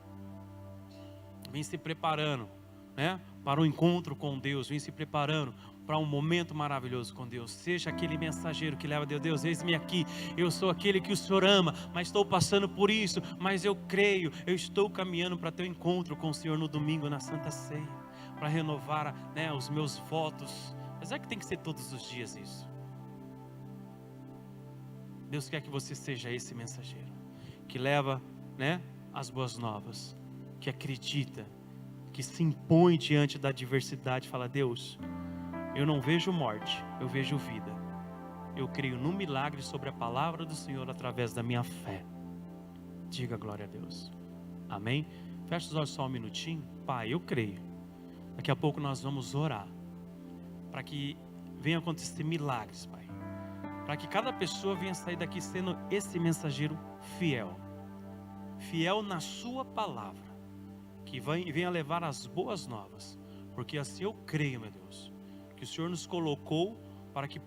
vem se preparando, né, para o encontro com Deus, vem se preparando para um momento maravilhoso com Deus. Seja aquele mensageiro que leva a Deus, eis-me aqui, eu sou aquele que o Senhor ama, mas estou passando por isso, mas eu creio, eu estou caminhando para ter um encontro com o Senhor no domingo na Santa Ceia, para renovar, né, os meus votos. Mas é que tem que ser todos os dias isso. Deus quer que você seja esse mensageiro, que leva, né, as boas novas, que acredita, que se impõe diante da adversidade, fala, Deus, eu não vejo morte, eu vejo vida. Eu creio no milagre sobre a palavra do Senhor através da minha fé. Diga glória a Deus. Amém? Feche os olhos só um minutinho. Pai, eu creio. Daqui a pouco nós vamos orar. Para que venham acontecer milagres, Pai. Para que cada pessoa venha sair daqui sendo esse mensageiro fiel. Fiel na sua palavra. Que venha levar as boas novas. Porque assim eu creio, meu Deus, que o Senhor nos colocou para que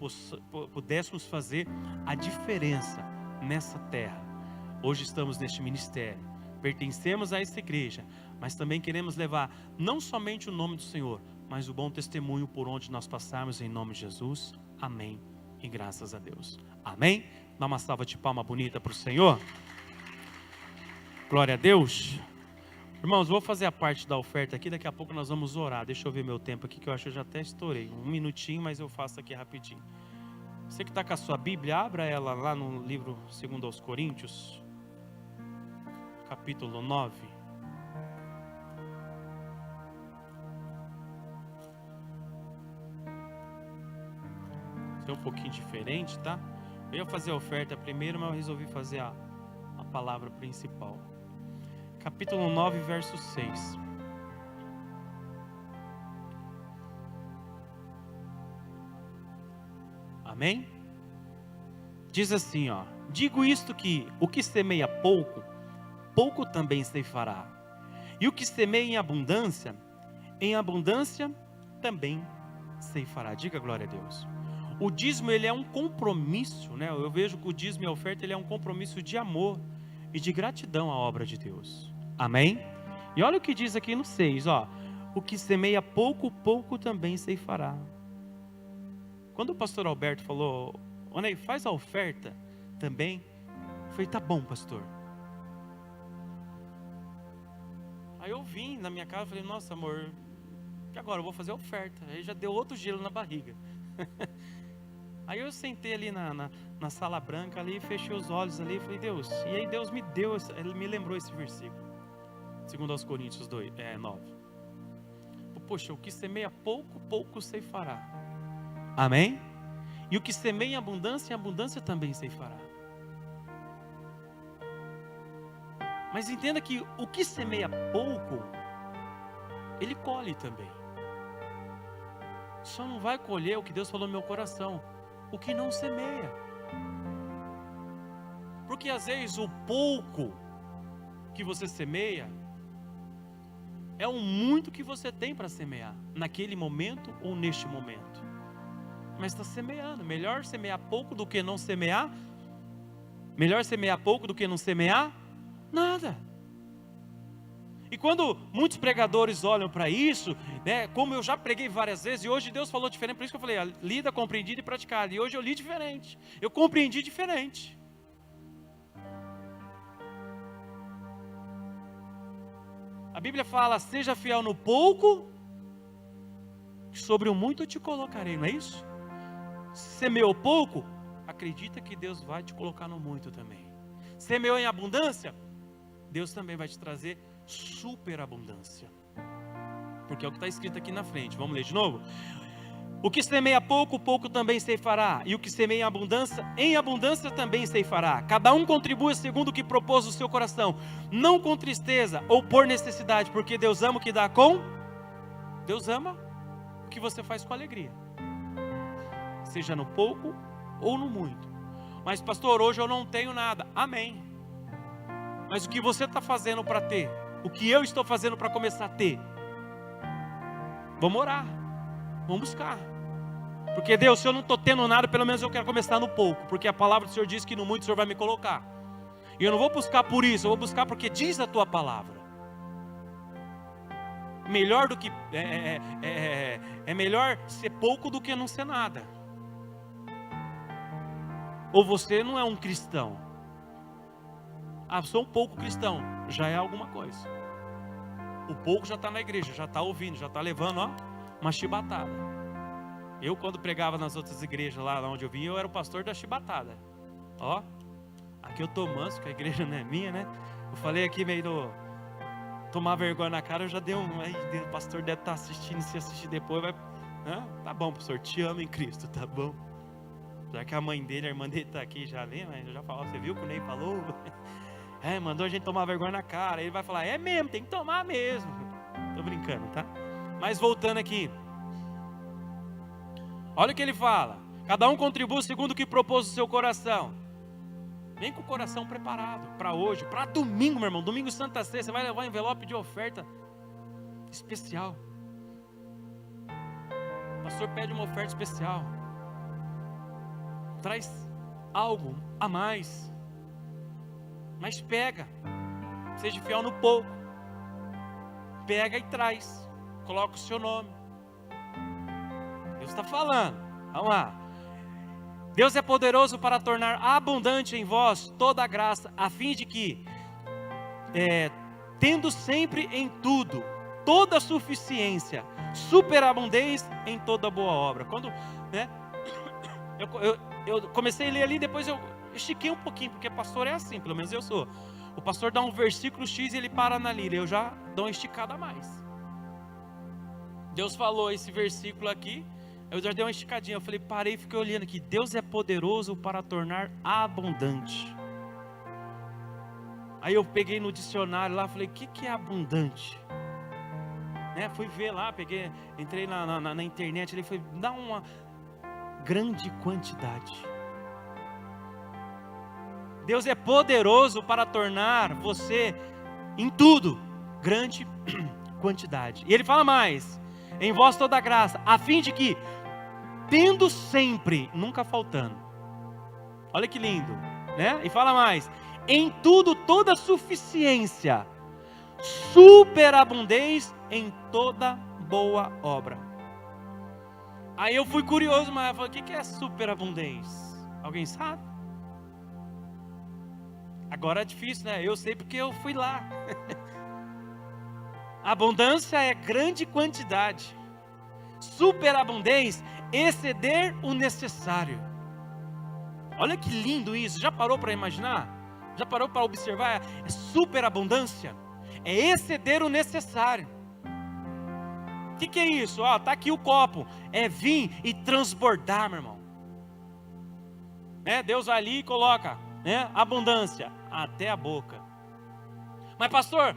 pudéssemos fazer a diferença nessa terra. Hoje estamos neste ministério, pertencemos a essa igreja, mas também queremos levar não somente o nome do Senhor, mas o bom testemunho por onde nós passarmos, em nome de Jesus. Amém e graças a Deus. Amém? Dá uma salva de palma bonita para o Senhor. Glória a Deus. Irmãos, vou fazer a parte da oferta aqui, daqui a pouco nós vamos orar. Deixa eu ver meu tempo aqui, que eu acho que eu já até estourei. Um minutinho, mas eu faço aqui rapidinho. Você que está com a sua Bíblia, abra ela lá no livro 2 aos Coríntios, capítulo 9. Isso é um pouquinho diferente, tá? Eu ia fazer a oferta primeiro, mas eu resolvi fazer a palavra principal. Capítulo 9, verso 6. Amém? Diz assim, ó: digo isto que o que semeia pouco, pouco também ceifará. E o que semeia em abundância também ceifará. Diga glória a Deus. O dízimo, ele é um compromisso, né? Eu vejo que o dízimo e a oferta, ele é um compromisso de amor e de gratidão à obra de Deus. Amém? E olha o que diz aqui no 6, ó: o que semeia pouco, pouco também ceifará. Quando o pastor Alberto falou ô Ney, faz a oferta também. Eu falei, tá bom, pastor. Aí eu vim na minha casa e falei, nossa amor, e agora eu vou fazer a oferta. Aí já deu outro gelo na barriga. Aí eu sentei ali na sala branca ali, fechei os olhos ali e falei, Deus, e aí Deus me deu, Ele me lembrou esse versículo, 2 Coríntios 9. Poxa, o que semeia pouco, pouco ceifará. Amém? E o que semeia em abundância também ceifará. Mas entenda que o que semeia pouco, ele colhe também. Só não vai colher o que Deus falou no meu coração, o que não semeia. Porque às vezes o pouco que você semeia é o muito que você tem para semear, naquele momento ou neste momento. Mas está semeando. Melhor semear pouco do que não semear. Melhor semear pouco do que não semear nada. E quando muitos pregadores olham para isso, né, como eu já preguei várias vezes, e hoje Deus falou diferente, por isso que eu falei, lida, compreendido e praticado. E hoje eu li diferente, eu compreendi diferente. A Bíblia fala, seja fiel no pouco, sobre o muito eu te colocarei, não é isso? Semeou pouco, acredita que Deus vai te colocar no muito também. Semeou em abundância, Deus também vai te trazer superabundância. Porque é o que está escrito aqui na frente. Vamos ler de novo? O que semeia pouco, pouco também ceifará. E o que semeia em abundância também ceifará. Cada um contribua segundo o que propôs o seu coração, não com tristeza ou por necessidade, porque Deus ama o que dá com... Deus ama o que você faz com alegria. Seja no pouco ou no muito. Mas pastor, hoje eu não tenho nada. Amém. Mas o que você está fazendo para ter? O que eu estou fazendo para começar a ter? Vamos orar. Vamos buscar. Porque Deus, se eu não estou tendo nada, pelo menos eu quero começar no pouco. Porque a palavra do Senhor diz que no muito o Senhor vai me colocar. E eu não vou buscar por isso, eu vou buscar porque diz a tua palavra. Melhor do que é melhor ser pouco do que não ser nada. Ou você não é um cristão. Ah, sou um pouco cristão. Já é alguma coisa. O pouco já está na igreja, já está ouvindo, já está levando, ó, uma chibatada. Eu, quando pregava nas outras igrejas lá onde eu vim, eu era o pastor da chibatada. Ó, aqui eu tô manso, que a igreja não é minha, né? Eu falei aqui meio do tomar vergonha na cara, eu já dei um... Ai, o pastor deve estar assistindo, se assistir depois vai... Tá bom, pastor, te amo em Cristo, tá bom? Já que a mãe dele, a irmã dele tá aqui, já lembra, mas eu já falava, você viu que o Ney falou? Mandou a gente tomar vergonha na cara. Ele vai falar, é mesmo, tem que tomar mesmo. Tô brincando, tá? Mas voltando aqui. Olha o que ele fala. Cada um contribui segundo o que propôs o seu coração. Vem com o coração preparado para hoje, para domingo, meu irmão. Domingo Santa Ceia, você vai levar um envelope de oferta especial. O pastor pede uma oferta especial. Traz algo a mais. Mas pega. Seja fiel no pouco. Pega e traz. Coloca o seu nome. Deus está falando. Vamos lá. Deus é poderoso para tornar abundante em vós toda a graça, a fim de que, tendo sempre em tudo, toda a suficiência, superabundez em toda boa obra. Quando, né, eu comecei a ler ali, depois eu estiquei um pouquinho, porque pastor é assim, pelo menos eu sou. O pastor dá um versículo X e ele para na líria, eu já dou uma esticada a mais. Deus falou esse versículo aqui, eu já dei uma esticadinha, eu falei, parei e fiquei olhando aqui. Deus é poderoso para tornar abundante. Aí eu peguei no dicionário lá, falei, o que é abundante? Né? Fui ver lá, entrei na internet, ele foi, dá uma grande quantidade. Deus é poderoso para tornar você em tudo grande quantidade. E ele fala mais, em vós toda a graça, a fim de que, tendo sempre, nunca faltando. Olha que lindo, né? E fala mais, em tudo toda suficiência, superabundez em toda boa obra. Aí eu fui curioso, mas eu falei, o que é superabundez? Alguém sabe? Agora é difícil, né? Eu sei porque eu fui lá. Abundância é grande quantidade. Superabundez, exceder o necessário. Olha que lindo isso. Já parou para imaginar? Já parou para observar? É superabundância. É exceder o necessário. O que é isso? Ó, tá aqui o copo. É vir e transbordar, meu irmão. Deus vai ali e coloca, abundância até a boca. Mas pastor,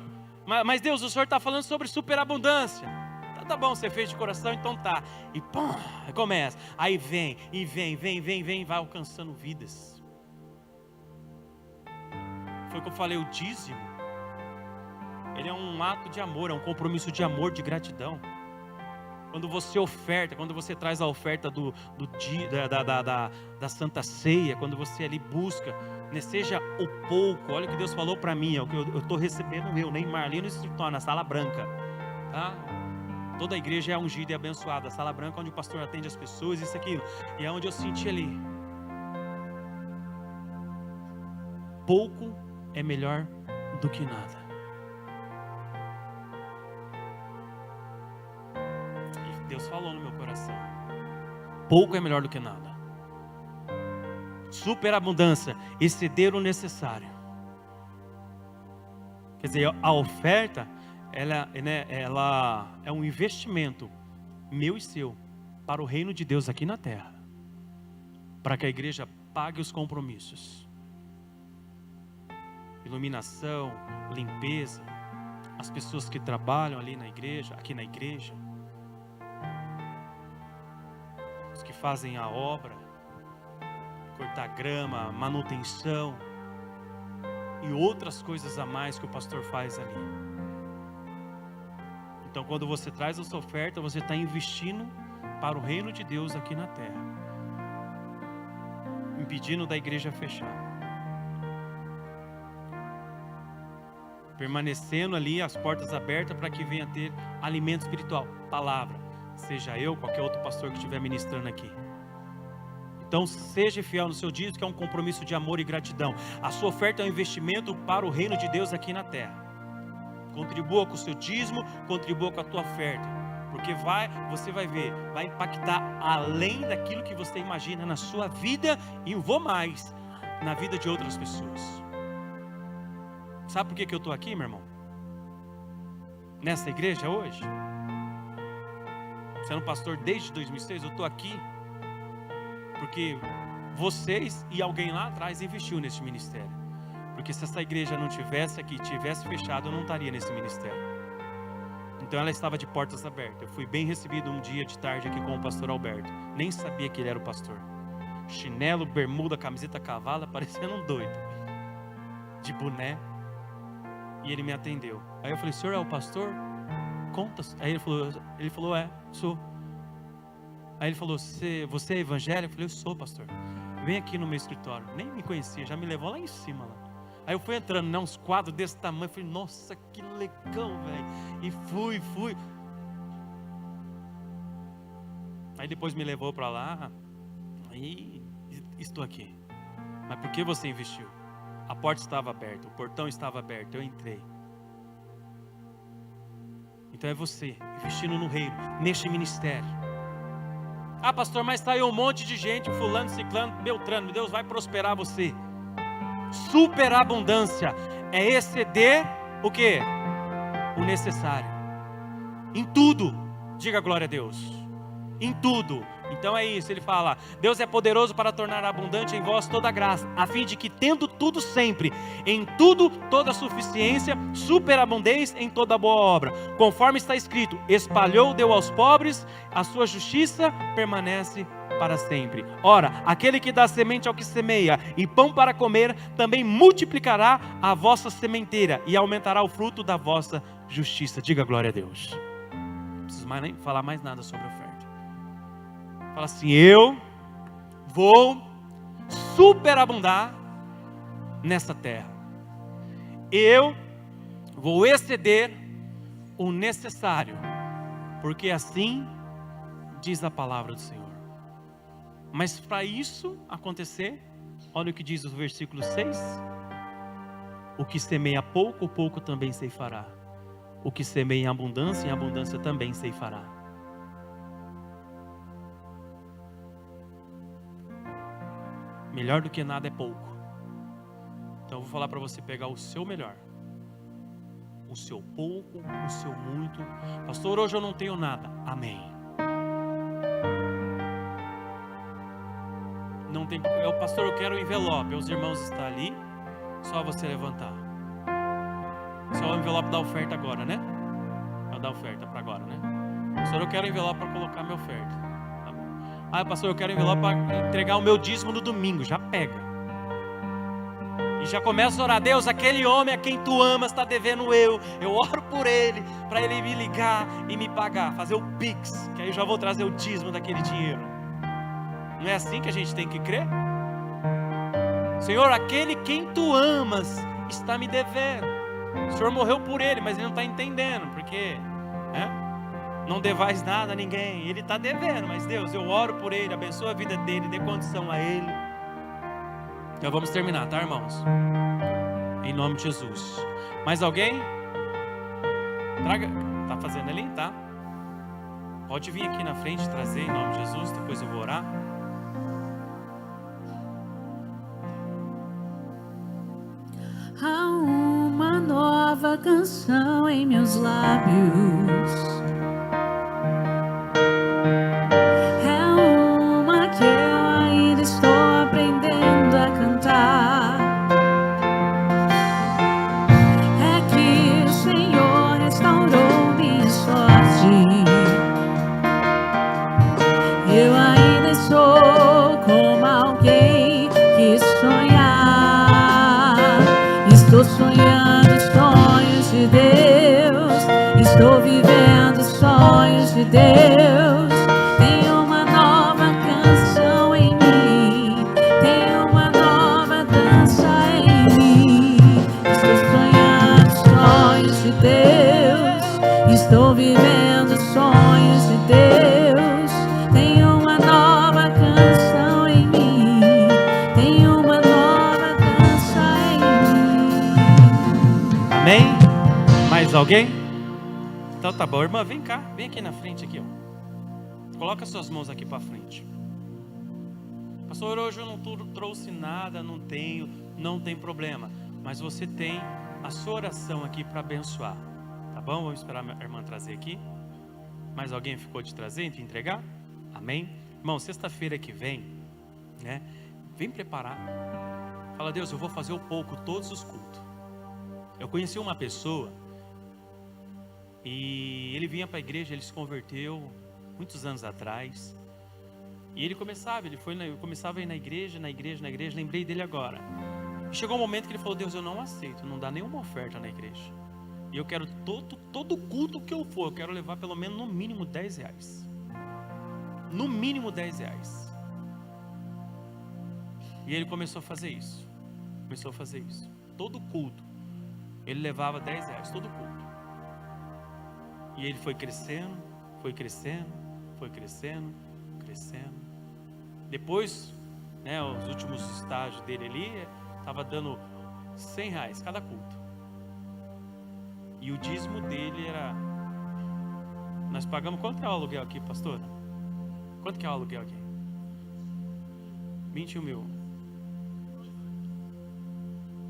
mas Deus, o Senhor está falando sobre superabundância. Tá bom, você fez de coração, então tá. E pum, começa. Aí vem, vai alcançando vidas. Foi o que eu falei, o dízimo. Ele é um ato de amor, é um compromisso de amor, de gratidão. Quando você oferta, quando você traz a oferta da Santa Ceia, quando você ali busca, seja o pouco, olha o que Deus falou para mim, é o que eu estou recebendo, Neymar, ali no escritório, na sala branca, tá? Toda a igreja é ungida e abençoada, a sala branca onde o pastor atende as pessoas, isso e aquilo, e é onde eu senti ali, pouco é melhor do que nada. Deus falou no meu coração, pouco é melhor do que nada. Superabundância, exceder o necessário. Quer dizer, a oferta, ela é um investimento meu e seu para o reino de Deus aqui na terra, para que a igreja pague os compromissos, iluminação, limpeza, as pessoas que trabalham ali na igreja, aqui na igreja, os que fazem a obra, cortar grama, manutenção e outras coisas a mais que o pastor faz ali. Então, quando você traz essa oferta, você está investindo para o reino de Deus aqui na terra, impedindo da igreja fechar, permanecendo ali as portas abertas para que venha ter alimento espiritual, palavra. Seja eu, qualquer outro pastor que estiver ministrando aqui. Então seja fiel no seu dízimo, que é um compromisso de amor e gratidão. A sua oferta é um investimento para o reino de Deus aqui na terra. Contribua com o seu dízimo, contribua com a tua oferta, porque você vai ver, vai impactar além daquilo que você imagina na sua vida, e vou mais, na vida de outras pessoas. Sabe por que eu estou aqui, meu irmão? Nessa igreja hoje? Sendo pastor desde 2006, eu estou aqui porque vocês e alguém lá atrás investiu nesse ministério. Porque se essa igreja não tivesse aqui, tivesse fechado, eu não estaria nesse ministério. Então ela estava de portas abertas. Eu fui bem recebido um dia de tarde aqui com o pastor Alberto. Nem sabia que ele era o pastor. Chinelo, bermuda, camiseta cavala, parecendo um doido, de boné. E ele me atendeu. Aí eu falei, senhor é o pastor? Conta. Aí ele falou, sou. Aí ele falou, você é evangélico? Eu falei, eu sou, pastor. Vem aqui no meu escritório. Nem me conhecia, já me levou lá em cima. Lá. Aí eu fui entrando, uns quadros desse tamanho. Eu falei, nossa, que legal, velho. E fui. Aí depois me levou para lá. Aí estou aqui. Mas por que você investiu? A porta estava aberta, o portão estava aberto, eu entrei. Então é você, investindo no reino, neste ministério. Ah, pastor, mas está aí um monte de gente, fulano, ciclano, beltrano, Deus vai prosperar você. Superabundância é exceder o quê? O necessário. Em tudo, diga glória a Deus. Em tudo. Então é isso, ele fala, Deus é poderoso para tornar abundante em vós toda graça, a fim de que tendo tudo sempre, em tudo toda suficiência, superabundez em toda boa obra, conforme está escrito, espalhou, deu aos pobres, a sua justiça permanece para sempre. Ora, aquele que dá semente ao que semeia e pão para comer, também multiplicará a vossa sementeira e aumentará o fruto da vossa justiça. Diga glória a Deus. Não preciso nem falar mais nada sobre a oferta. Fala assim, eu vou superabundar nessa terra. Eu vou exceder o necessário, porque assim diz a palavra do Senhor. Mas para isso acontecer, olha o que diz o versículo 6. O que semeia pouco, pouco também ceifará. O que semeia em abundância também ceifará. Melhor do que nada é pouco. Então eu vou falar para você pegar o seu melhor. O seu pouco, o seu muito. Pastor, hoje eu não tenho nada. Amém. Não tem, pastor, eu quero o envelope. Os irmãos estão ali. Só você levantar. Só o envelope da oferta agora, né? Vai dar oferta para agora, né? Pastor, eu quero o envelope para colocar minha oferta. Tá bom. Ah, pastor, eu quero o envelope para entregar o meu dízimo no domingo. Já pega. E já começa a orar. Deus, aquele homem a quem tu amas está devendo eu oro por ele, para ele me ligar e me pagar, fazer o Pix, que aí eu já vou trazer o dízimo daquele dinheiro. Não é assim que a gente tem que crer? Senhor, aquele quem tu amas está me devendo. O Senhor morreu por ele, mas ele não está entendendo, porque não devais nada a ninguém. Ele está devendo, mas Deus, eu oro por ele, abençoa a vida dele, dê condição a ele. Então vamos terminar, tá, irmãos? Em nome de Jesus. Mais alguém? Traga. Tá fazendo ali, tá? Pode vir aqui na frente trazer em nome de Jesus, depois eu vou orar. Há uma nova canção em meus lábios. É uma que eu ainda estou aprendendo a cantar. É que o Senhor restaurou minha sorte. Eu ainda sou como alguém que sonha. Estou sonhando sonhos de Deus, estou vivendo sonhos de Deus. Tem uma nova canção em mim, tem uma nova dança em mim. Estou sonhando sonhos de Deus, estou vivendo sonhos de Deus. Tem uma nova canção em mim, tem uma nova dança em mim. Amém? Mais alguém? Então tá bom, irmã, vem cá, vem aqui na frente aqui, ó. Coloca suas mãos aqui para frente. Pastor, hoje eu não trouxe nada, não tem problema, mas você tem a sua oração aqui para abençoar, tá bom? Vamos esperar a irmã trazer aqui. Mais alguém ficou de trazer e de entregar? Amém? Irmão, sexta-feira que vem, né? Vem preparar. Fala, Deus, eu vou fazer o pouco todos os cultos. Eu conheci uma pessoa e ele vinha para a igreja, ele se converteu muitos anos atrás. E ele começava a ir na igreja, lembrei dele agora. E chegou um momento que ele falou, Deus, eu não aceito, não dá nenhuma oferta na igreja. E eu quero todo culto que eu for, eu quero levar pelo menos no mínimo R$10. No mínimo R$10. E ele começou a fazer isso. Todo culto. Ele levava R$10, todo culto. E ele foi crescendo. Depois, né, os últimos estágios dele ali, estava dando R$100 cada culto. E o dízimo dele era... Nós pagamos, quanto é o aluguel aqui, pastora? Quanto que é o aluguel aqui? 21 mil.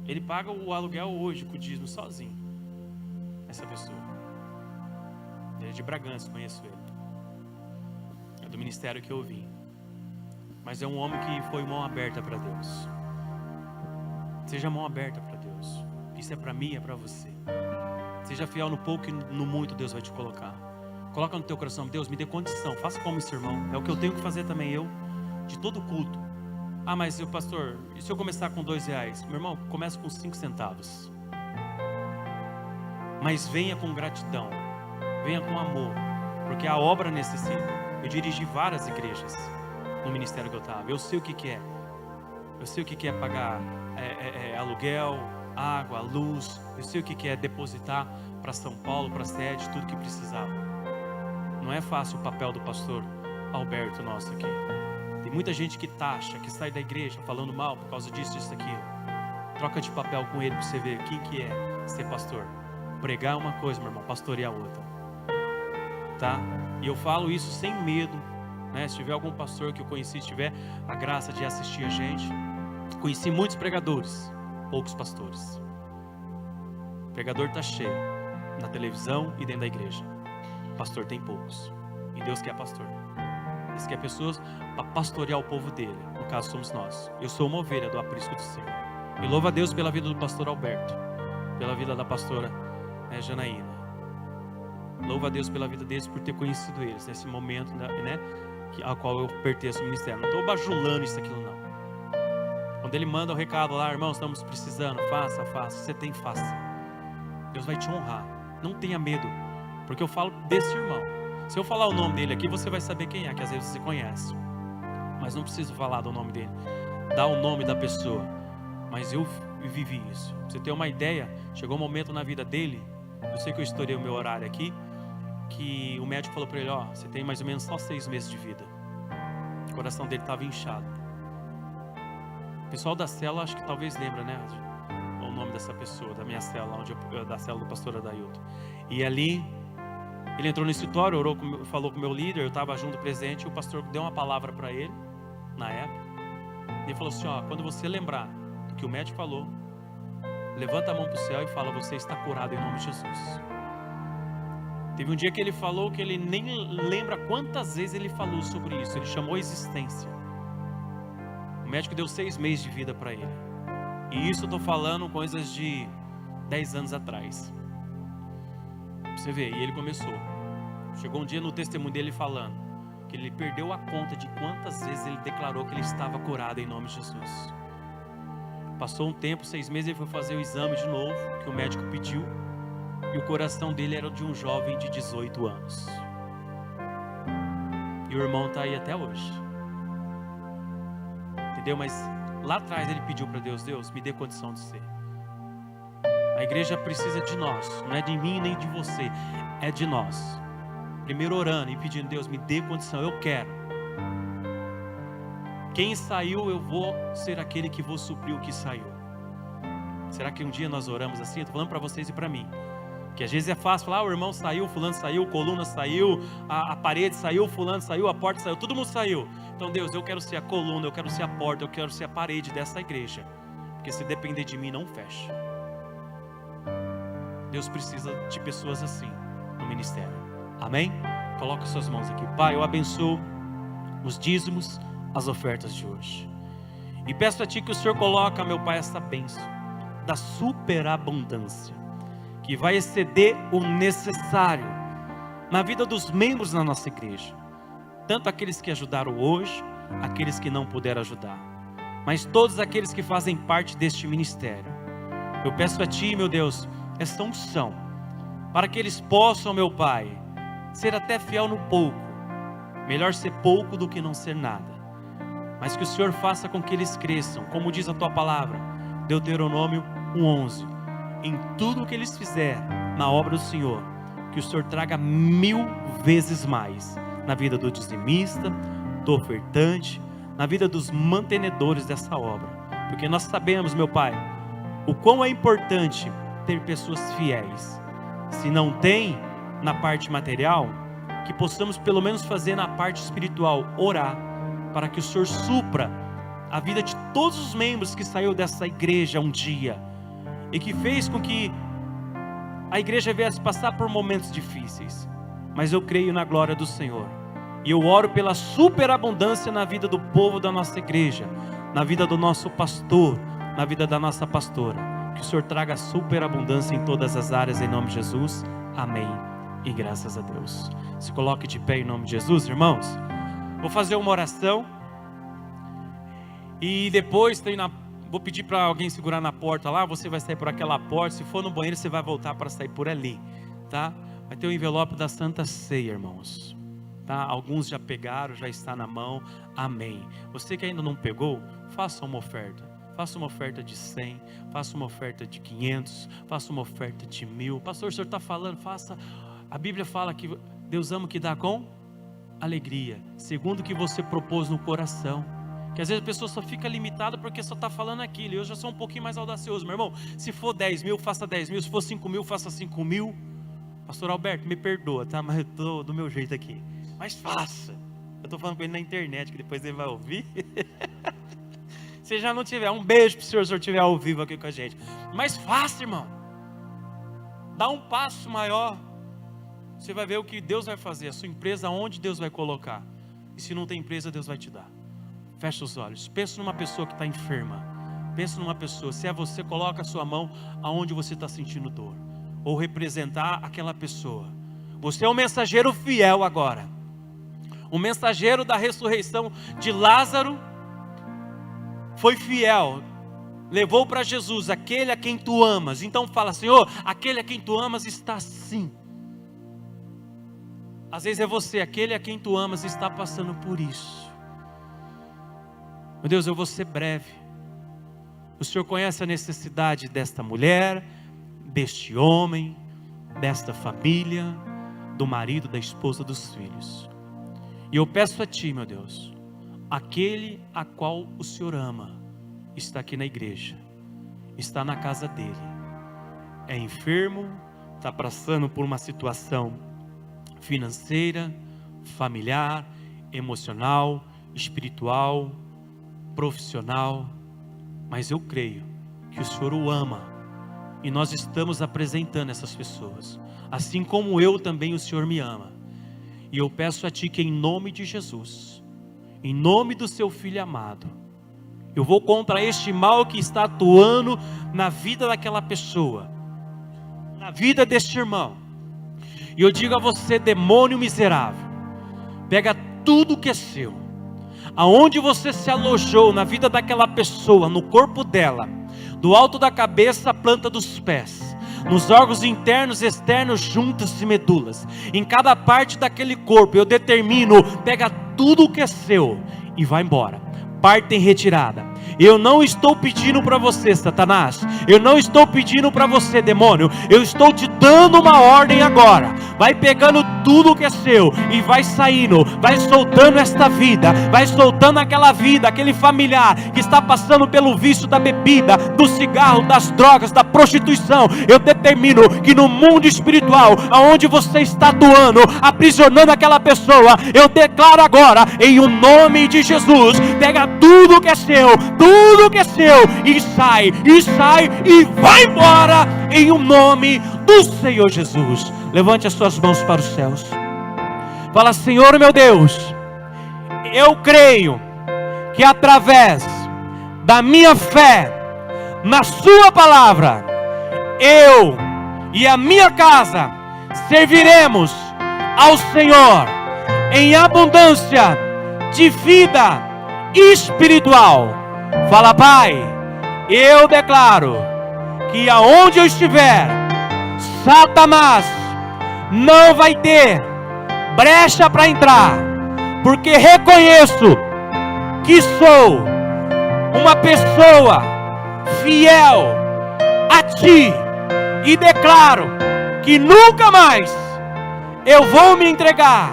Ele paga o aluguel hoje com o dízimo sozinho. Essa pessoa. Ele é de Bragança, conheço ele. É do ministério que eu vim. Mas é um homem que foi mão aberta para Deus. Seja mão aberta para Deus. Isso é para mim, é para você. Seja fiel no pouco e no muito Deus vai te colocar. Coloca no teu coração, Deus, me dê condição. Faça como esse irmão. É o que eu tenho que fazer também eu. De todo culto. Ah, mas pastor, e se eu começar com R$2? Meu irmão, comece com 5 centavos. Mas venha com gratidão. Venha com amor. Porque a obra necessita. Eu dirigi várias igrejas no ministério que eu estava. Eu sei o que é. Eu sei o que é pagar aluguel, água, luz. Eu sei o que é depositar para São Paulo, para a sede, tudo que precisava. Não é fácil o papel do pastor Alberto nosso aqui. Tem muita gente que taxa, que sai da igreja falando mal por causa disso, isso, aquilo. Troca de papel com ele para você ver o que é ser pastor. Pregar é uma coisa, meu irmão, pastorear outra. Tá? E eu falo isso sem medo, né? Se tiver algum pastor que eu conheci, tiver a graça de assistir a gente, conheci muitos pregadores, poucos pastores. O pregador está cheio, na televisão e dentro da igreja. Pastor tem poucos. E Deus quer pastor. Deus quer pessoas para pastorear o povo dele. No caso somos nós. Eu sou uma ovelha do aprisco do Senhor. E louvo a Deus pela vida do pastor Alberto, pela vida da pastora Janaína. Louvo a Deus pela vida deles por ter conhecido eles nesse momento, né, ao qual eu pertenço ao ministério. Não estou bajulando isso, aquilo não. Quando ele manda o recado lá, irmãos, estamos precisando, faça, você tem, faça. Deus vai te honrar. Não tenha medo, porque eu falo desse irmão. Se eu falar o nome dele aqui, você vai saber quem é, que às vezes você conhece. Mas não preciso falar do nome dele. Dá o nome da pessoa. Mas eu vivi isso. Pra você ter uma ideia, chegou um momento na vida dele, eu sei que eu estourei o meu horário aqui, que o médico falou para ele, ó, você tem mais ou menos só 6 meses de vida. O coração dele estava inchado. O pessoal da célula, acho que talvez lembra, né, o nome dessa pessoa, da minha célula, da célula do pastor Adailton. E ali, ele entrou no escritório, orou, falou com o meu líder, eu estava junto presente, e o pastor deu uma palavra para ele, na época. Ele falou assim, ó, quando você lembrar do que o médico falou, levanta a mão para o céu e fala, você está curado em nome de Jesus. Teve um dia que ele falou que ele nem lembra quantas vezes ele falou sobre isso. Ele chamou a existência. O médico deu 6 meses de vida para ele. E isso eu estou falando coisas de 10 anos atrás. Você vê, e ele começou. Chegou um dia no testemunho dele falando que ele perdeu a conta de quantas vezes ele declarou que ele estava curado em nome de Jesus. Passou um tempo, 6 meses, ele foi fazer o exame de novo, que o médico pediu. E o coração dele era de um jovem de 18 anos. E o irmão está aí até hoje. Entendeu? Mas lá atrás ele pediu para Deus, Deus, me dê condição de ser. A igreja precisa de nós. Não é de mim nem de você. É de nós. Primeiro orando e pedindo, Deus, me dê condição. Eu quero. Quem saiu, eu vou ser aquele que vou suprir o que saiu. Será que um dia nós oramos assim? Eu estou falando para vocês e para mim. Que às vezes é fácil falar, o irmão saiu, o fulano saiu, a coluna saiu, a parede saiu, o fulano saiu, a porta saiu, todo mundo saiu. Então Deus, eu quero ser a coluna, eu quero ser a porta, eu quero ser a parede dessa igreja. Porque se depender de mim, não fecha. Deus precisa de pessoas assim no ministério. Amém? Coloca suas mãos aqui. Pai, eu abençoo os dízimos, as ofertas de hoje. E peço a Ti que o Senhor coloque, meu Pai, essa bênção da superabundância, que vai exceder o necessário na vida dos membros da nossa igreja, tanto aqueles que ajudaram hoje, aqueles que não puderam ajudar, mas todos aqueles que fazem parte deste ministério. Eu peço a Ti, meu Deus, essa unção, para que eles possam, meu Pai, ser até fiel no pouco. Melhor ser pouco do que não ser nada, mas que o Senhor faça com que eles cresçam, como diz a Tua palavra, Deuteronômio 1:11. Em tudo o que eles fizerem na obra do Senhor, que o Senhor traga 1000 vezes mais na vida do dizimista, do ofertante, na vida dos mantenedores dessa obra, porque nós sabemos, meu Pai, o quão é importante ter pessoas fiéis. Se não tem na parte material, que possamos pelo menos fazer na parte espiritual, orar para que o Senhor supra a vida de todos os membros que saiu dessa igreja um dia e que fez com que a igreja viesse passar por momentos difíceis, mas eu creio na glória do Senhor, e eu oro pela superabundância na vida do povo da nossa igreja, na vida do nosso pastor, na vida da nossa pastora, que o Senhor traga superabundância em todas as áreas, em nome de Jesus, amém, e graças a Deus. Se coloque de pé em nome de Jesus, irmãos. Vou fazer uma oração, e depois vou pedir para alguém segurar na porta lá, você vai sair por aquela porta, se for no banheiro você vai voltar para sair por ali, tá? Vai ter o envelope da Santa Ceia, irmãos, tá? Alguns já pegaram, já está na mão, amém. Você que ainda não pegou, faça uma oferta de 100, faça uma oferta de 500, faça uma oferta de 1000, pastor, o senhor está falando, faça, a Bíblia fala que Deus ama o que dá com alegria, segundo o que você propôs no coração. Que às vezes a pessoa só fica limitada porque só está falando aquilo. Eu já sou um pouquinho mais audacioso, meu irmão. Se for 10 mil, faça 10 mil. Se for 5 mil, faça 5 mil. Pastor Alberto, me perdoa, tá? Mas eu estou do meu jeito aqui. Mas faça. Eu estou falando com ele na internet, que depois ele vai ouvir. Se já não tiver, um beijo para o senhor, se o senhor estiver ao vivo aqui com a gente. Mas faça, irmão. Dá um passo maior. Você vai ver o que Deus vai fazer. A sua empresa, onde Deus vai colocar. E se não tem empresa, Deus vai te dar. Fecha os olhos. Pensa numa pessoa que está enferma. Pensa numa pessoa. Se é você, coloca a sua mão aonde você está sentindo dor. Ou representar aquela pessoa. Você é um mensageiro fiel agora. O mensageiro da ressurreição de Lázaro foi fiel. Levou para Jesus aquele a quem tu amas. Então fala, Senhor, aquele a quem tu amas está assim. Às vezes é você, aquele a quem tu amas está passando por isso. Meu Deus, eu vou ser breve. O Senhor conhece a necessidade desta mulher, deste homem, desta família, do marido, da esposa, dos filhos. E eu peço a Ti, meu Deus, aquele a qual o Senhor ama, está aqui na igreja, está na casa dele, é enfermo, está passando por uma situação financeira, familiar, emocional, espiritual, profissional, mas eu creio que o Senhor o ama, e nós estamos apresentando essas pessoas, assim como eu também o Senhor me ama, e eu peço a Ti que em nome de Jesus, em nome do Seu Filho amado, eu vou contra este mal que está atuando na vida daquela pessoa, na vida deste irmão, e eu digo a você, demônio miserável, pega tudo que é seu, aonde você se alojou na vida daquela pessoa, no corpo dela, do alto da cabeça à planta dos pés, nos órgãos internos, externos, juntas e medulas, em cada parte daquele corpo, eu determino, pega tudo o que é seu e vai embora, parte em retirada. Eu não estou pedindo para você, Satanás, eu não estou pedindo para você, demônio, eu estou te dando uma ordem agora. Vai pegando tudo que é seu e vai saindo, vai soltando esta vida, vai soltando aquela vida, aquele familiar que está passando pelo vício da bebida, do cigarro, das drogas, da prostituição. Eu determino que no mundo espiritual, aonde você está atuando, aprisionando aquela pessoa, eu declaro agora, em o nome de Jesus, pega tudo que é seu, tudo que é seu, e sai e vai embora, em o nome do Senhor Jesus. Levante as suas mãos para os céus. Fala, Senhor meu Deus, eu creio que através da minha fé na Sua palavra, eu e a minha casa serviremos ao Senhor em abundância de vida espiritual. Fala, Pai, eu declaro que aonde eu estiver, Satanás não vai ter brecha para entrar, porque reconheço que sou uma pessoa fiel a Ti, e declaro que nunca mais eu vou me entregar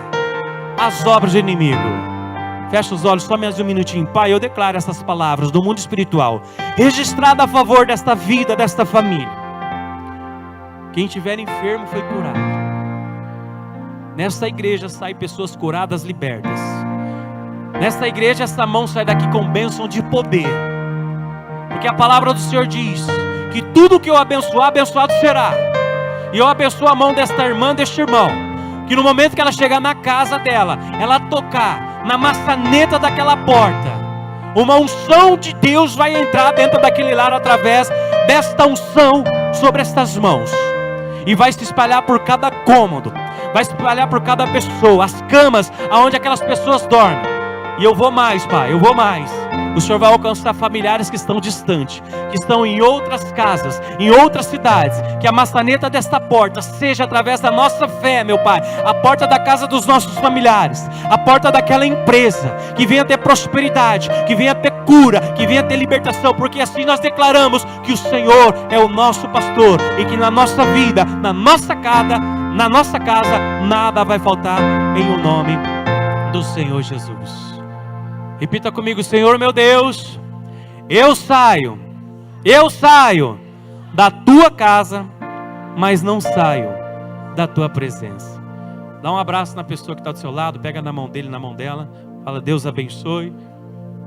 às obras do inimigo. Fecha os olhos, só mais um minutinho. Pai, eu declaro essas palavras do mundo espiritual, registrada a favor desta vida, desta família. Quem estiver enfermo foi curado. Nesta igreja saem pessoas curadas, libertas. Nesta igreja essa mão sai daqui com bênção de poder, porque a palavra do Senhor diz que tudo que eu abençoar, abençoado será. E eu abençoo a mão desta irmã, deste irmão, que no momento que ela chegar na casa dela, ela tocar na maçaneta daquela porta, uma unção de Deus vai entrar dentro daquele lar através desta unção sobre estas mãos, e vai se espalhar por cada cômodo, vai se espalhar por cada pessoa, as camas aonde aquelas pessoas dormem. E eu vou mais, Pai, eu vou mais. O Senhor vai alcançar familiares que estão distantes, que estão em outras casas, em outras cidades. Que a maçaneta desta porta seja através da nossa fé, meu Pai, a porta da casa dos nossos familiares, a porta daquela empresa, que venha ter prosperidade, que venha ter cura, que venha ter libertação, porque assim nós declaramos que o Senhor é o nosso pastor, e que na nossa vida, na nossa casa, nada vai faltar, em o nome do Senhor Jesus. Repita comigo: Senhor meu Deus, eu saio da tua casa, mas não saio da tua presença. Dá um abraço na pessoa que está do seu lado, pega na mão dele, na mão dela, fala: Deus abençoe.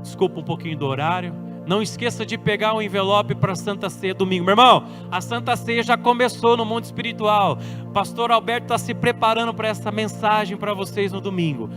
Desculpa um pouquinho do horário. Não esqueça de pegar um envelope para a Santa Ceia domingo. Meu irmão, a Santa Ceia já começou no mundo espiritual. Pastor Alberto está se preparando para essa mensagem para vocês no domingo.